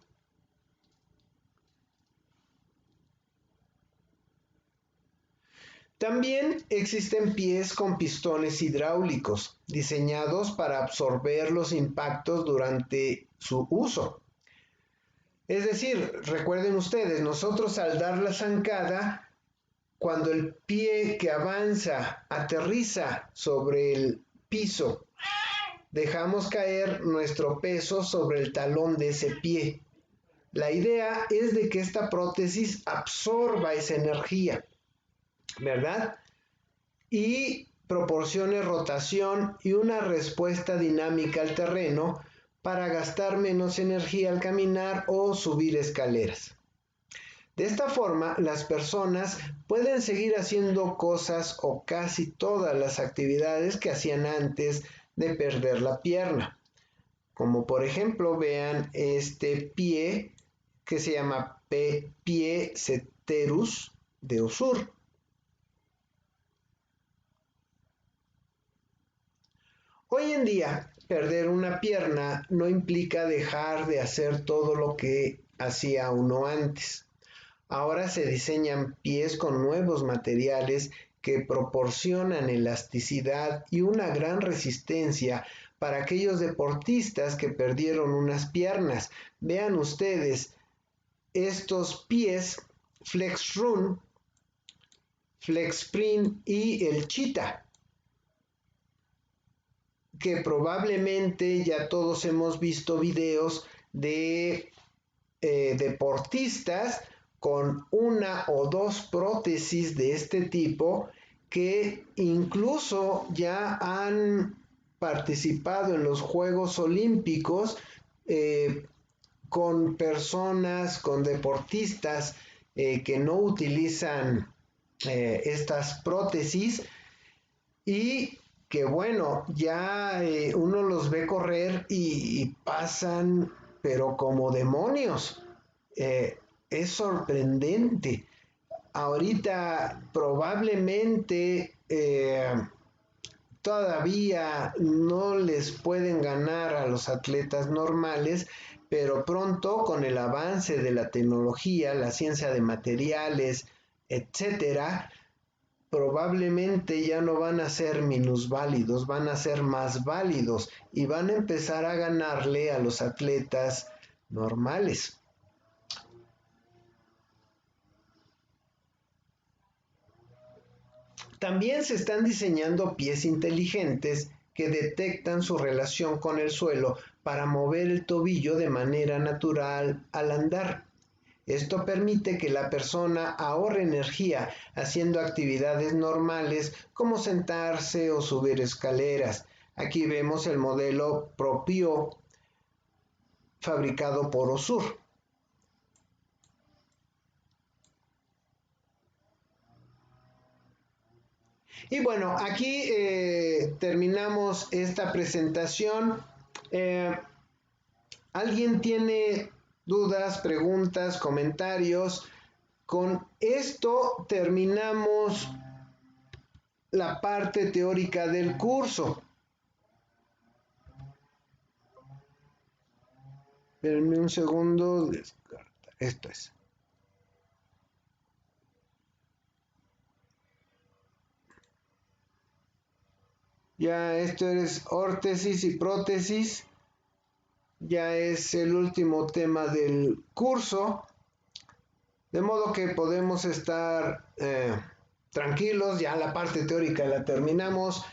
También existen pies con pistones hidráulicos, diseñados para absorber los impactos durante su uso. Es decir, recuerden ustedes, nosotros al dar la zancada, cuando el pie que avanza aterriza sobre el piso, dejamos caer nuestro peso sobre el talón de ese pie. La idea es de que esta prótesis absorba esa energía, ¿verdad? Y proporcione rotación y una respuesta dinámica al terreno para gastar menos energía al caminar o subir escaleras. De esta forma, las personas pueden seguir haciendo cosas o casi todas las actividades que hacían antes de perder la pierna. Como por ejemplo, vean este pie que se llama pie ceterus de Osur. Hoy en día, perder una pierna no implica dejar de hacer todo lo que hacía uno antes. Ahora se diseñan pies con nuevos materiales que proporcionan elasticidad y una gran resistencia para aquellos deportistas que perdieron unas piernas. Vean ustedes estos pies FlexRun, FlexSprint y el Cheetah, que probablemente ya todos hemos visto videos de deportistas con una o dos prótesis de este tipo que incluso ya han participado en los Juegos Olímpicos con personas, con deportistas que no utilizan estas prótesis y que bueno, ya uno los ve correr y pasan, pero como demonios. Es sorprendente. Ahorita probablemente todavía no les pueden ganar a los atletas normales, pero pronto con el avance de la tecnología, la ciencia de materiales, etcétera, probablemente ya no van a ser minusválidos, van a ser más válidos y van a empezar a ganarle a los atletas normales. También se están diseñando pies inteligentes que detectan su relación con el suelo para mover el tobillo de manera natural al andar. Esto permite que la persona ahorre energía haciendo actividades normales como sentarse o subir escaleras. Aquí vemos el modelo propio fabricado por Osur. Y bueno, aquí terminamos esta presentación. ¿Alguien tiene dudas, preguntas, comentarios. Con esto terminamos la parte teórica del curso. Espérenme un segundo. Esto es. Ya esto es órtesis y prótesis. Ya es el último tema del curso. De modo que podemos estar tranquilos. Ya la parte teórica la terminamos.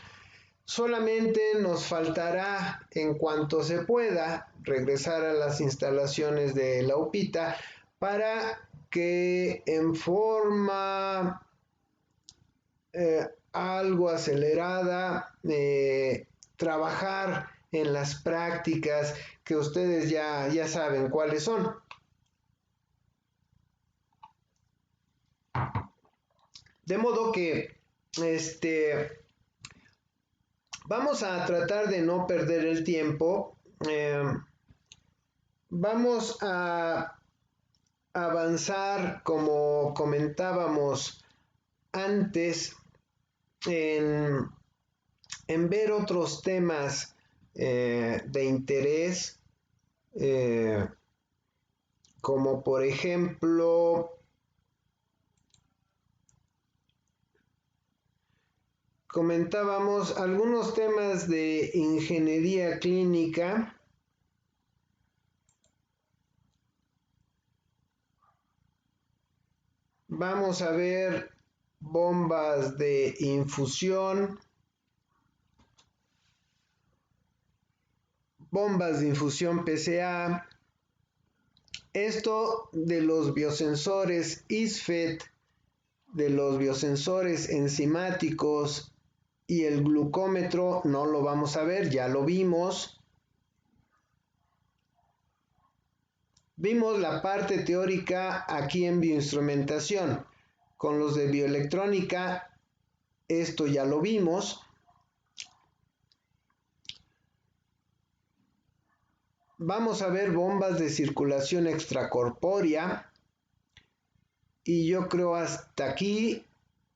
Solamente nos faltará, en cuanto se pueda, regresar a las instalaciones de la UPITA para que en forma algo acelerada trabajar en las prácticas que ustedes ya saben cuáles son. De modo que vamos a tratar de no perder el tiempo. Vamos a avanzar, como comentábamos antes, en ver otros temas de interés, como por ejemplo comentábamos algunos temas de ingeniería clínica. Vamos a ver bombas de infusión, bombas de infusión PCA, esto de los biosensores ISFET, de los biosensores enzimáticos y el glucómetro no lo vamos a ver, ya lo vimos. Vimos la parte teórica aquí en bioinstrumentación. Con los de bioelectrónica, esto ya lo vimos. Vamos a ver bombas de circulación extracorpórea. Y yo creo hasta aquí,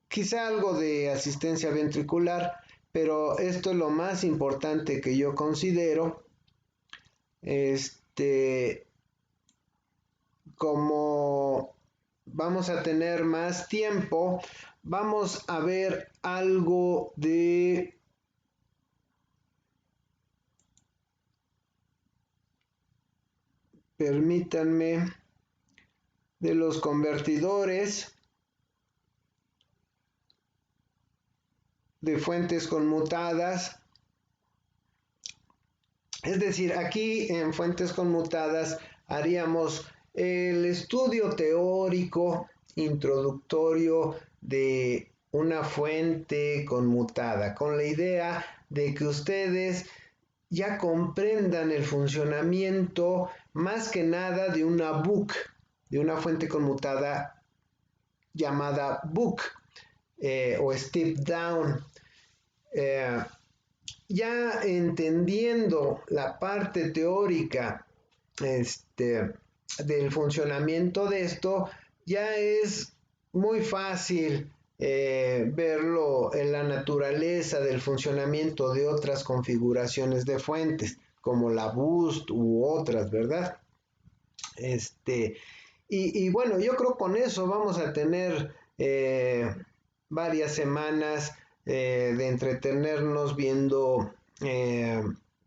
quizá algo de asistencia ventricular, pero esto es lo más importante que yo considero. Como vamos a tener más tiempo, vamos a ver algo de permítanme, de los convertidores de fuentes conmutadas. Es decir, aquí en fuentes conmutadas haríamos el estudio teórico introductorio de una fuente conmutada, con la idea de que ustedes ya comprendan el funcionamiento más que nada de una BOOC, de una fuente conmutada llamada BOOC o step down. Ya entendiendo la parte teórica del funcionamiento de esto, ya es muy fácil verlo en la naturaleza del funcionamiento de otras configuraciones de fuentes, como la Boost u otras, ¿verdad? Y bueno, yo creo con eso vamos a tener varias semanas de entretenernos viendo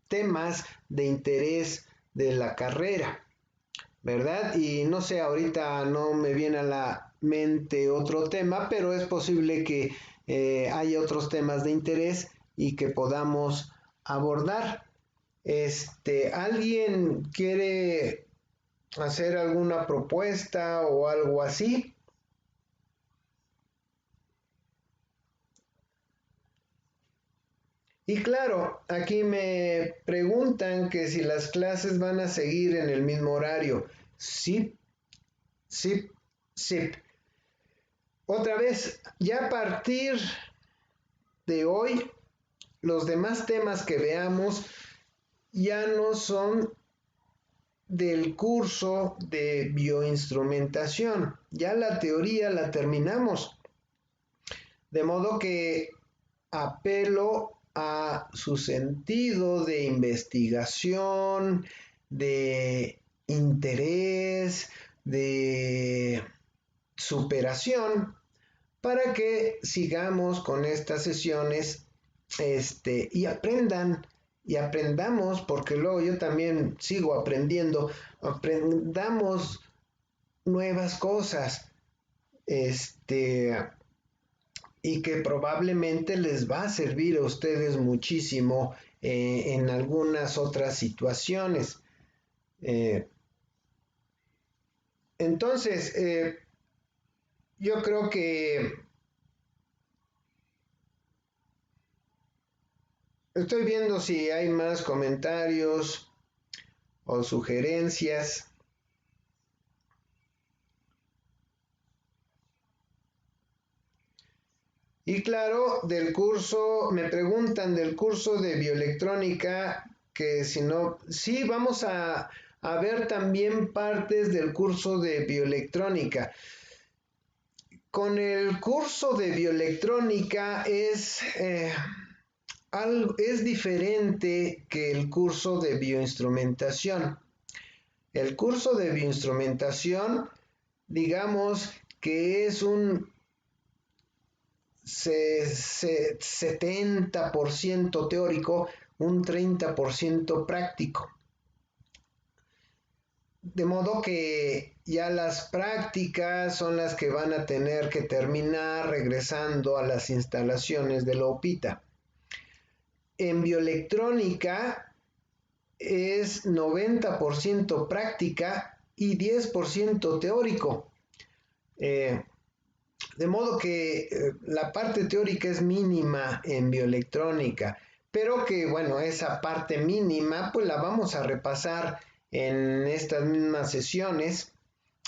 temas de interés de la carrera, ¿verdad? Y no sé, ahorita no me viene a la mente otro tema, pero es posible que haya otros temas de interés y que podamos abordar. ¿Alguien quiere hacer alguna propuesta o algo así? Y claro, aquí me preguntan que si las clases van a seguir en el mismo horario. Sí, sí, sí. Otra vez, ya a partir de hoy, los demás temas que veamos ya no son del curso de bioinstrumentación. Ya la teoría la terminamos, de modo que apelo a su sentido de investigación, de interés, de superación, para que sigamos con estas sesiones y aprendamos, porque luego yo también sigo aprendiendo, aprendamos nuevas cosas, y que probablemente les va a servir a ustedes muchísimo en algunas otras situaciones. Entonces, yo creo que estoy viendo si hay más comentarios o sugerencias. Y claro, del curso, me preguntan del curso de bioelectrónica, que si no, sí, vamos a ver también partes del curso de bioelectrónica. Con el curso de bioelectrónica es diferente que el curso de bioinstrumentación. El curso de bioinstrumentación, digamos que es un 70% teórico, un 30% práctico. De modo que ya las prácticas son las que van a tener que terminar regresando a las instalaciones de la OPITA. En bioelectrónica es 90% práctica y 10% teórico. De modo que la parte teórica es mínima en bioelectrónica, pero que bueno, esa parte mínima pues la vamos a repasar en estas mismas sesiones.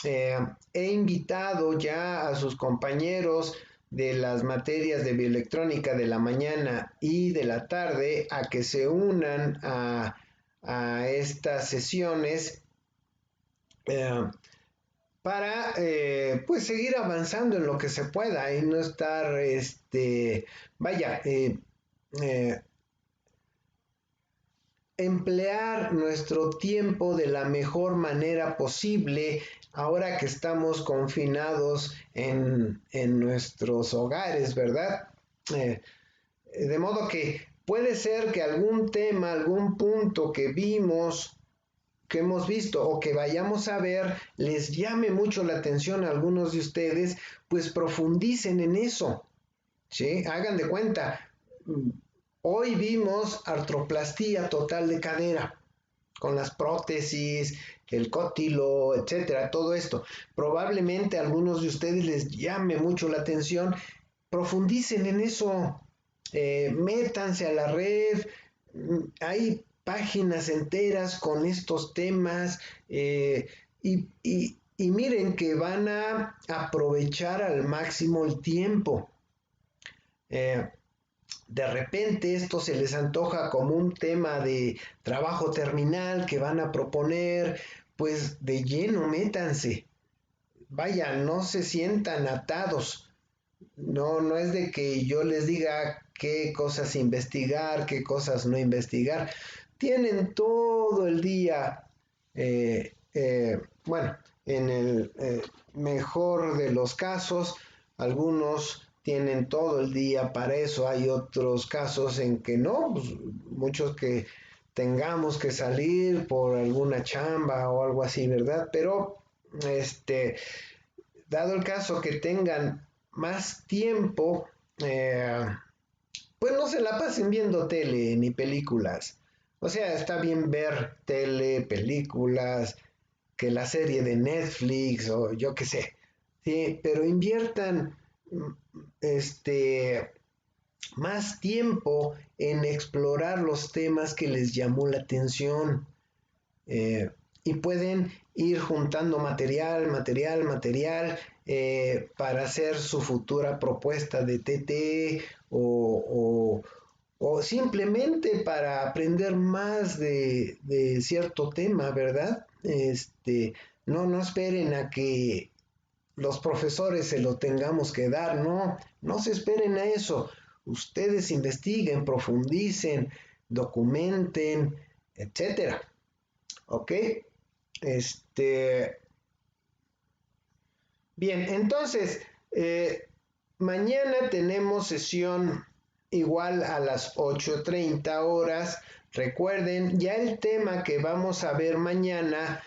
He invitado ya a sus compañeros de las materias de bioelectrónica de la mañana y de la tarde a que se unan a estas sesiones para pues seguir avanzando en lo que se pueda y no estar emplear nuestro tiempo de la mejor manera posible ahora que estamos confinados en nuestros hogares, ¿verdad? De modo que puede ser que algún tema, algún punto que vimos, que hemos visto o que vayamos a ver les llame mucho la atención a algunos de ustedes, pues profundicen en eso, ¿sí? Hagan de cuenta, hoy vimos artroplastía total de cadera, con las prótesis, el cótilo, etcétera, todo esto. Probablemente a algunos de ustedes les llame mucho la atención, profundicen en eso, métanse a la red, hay páginas enteras con estos temas y miren que van a aprovechar al máximo el tiempo. De repente esto se les antoja como un tema de trabajo terminal que van a proponer, pues de lleno métanse. Vaya, no se sientan atados. No es de que yo les diga qué cosas investigar, qué cosas no investigar. Tienen todo el día, bueno, en el mejor de los casos, algunos tienen todo el día para eso, hay otros casos en que no, pues, muchos que tengamos que salir por alguna chamba o algo así, ¿verdad? Pero, dado el caso que tengan más tiempo, pues no se la pasen viendo tele ni películas. O sea, está bien ver tele, películas, que la serie de Netflix o yo qué sé, ¿sí? Pero inviertan más tiempo en explorar los temas que les llamó la atención. Y pueden ir juntando material para hacer su futura propuesta de TT o simplemente para aprender más de cierto tema, ¿verdad? No esperen a que los profesores se lo tengamos que dar, no se esperen a eso. Ustedes investiguen, profundicen, documenten, etcétera. ¿Ok? Bien, entonces, mañana tenemos sesión igual a las 8:30 horas. Recuerden, ya el tema que vamos a ver mañana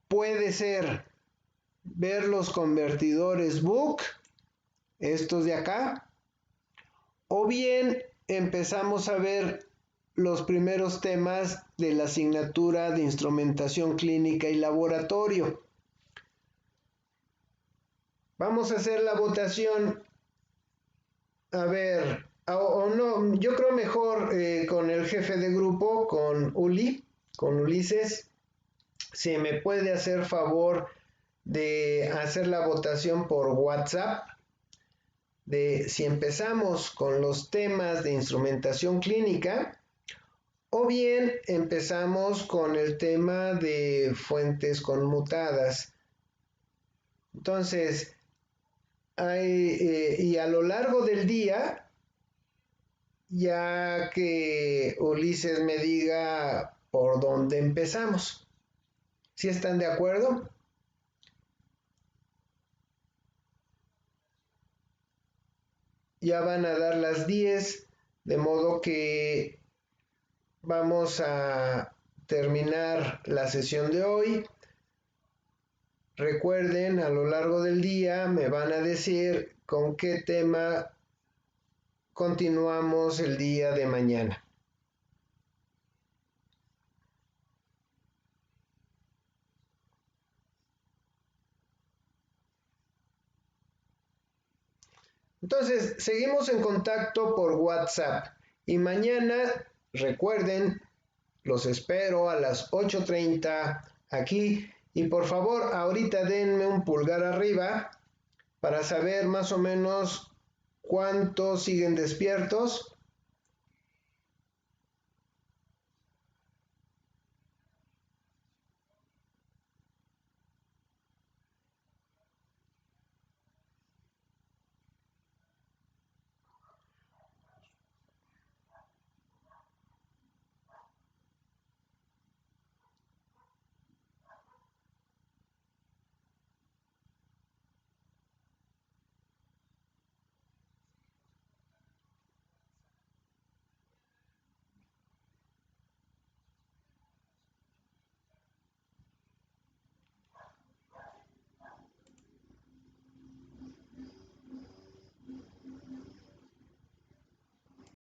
puede ser ver los convertidores Book, estos de acá, o bien empezamos a ver los primeros temas de la asignatura de instrumentación clínica y laboratorio. Vamos a hacer la votación. A ver, o no, yo creo mejor con el jefe de grupo, con Ulises, si me puede hacer favor de hacer la votación por WhatsApp, de si empezamos con los temas de instrumentación clínica o bien empezamos con el tema de fuentes conmutadas. Entonces, y a lo largo del día, ya que Ulises me diga por dónde empezamos. ¿Sí están de acuerdo? Ya van a dar las 10, de modo que vamos a terminar la sesión de hoy. Recuerden, a lo largo del día me van a decir con qué tema continuamos el día de mañana. Entonces, seguimos en contacto por WhatsApp y mañana, recuerden, los espero a las 8:30 aquí y por favor, ahorita denme un pulgar arriba para saber más o menos cuántos siguen despiertos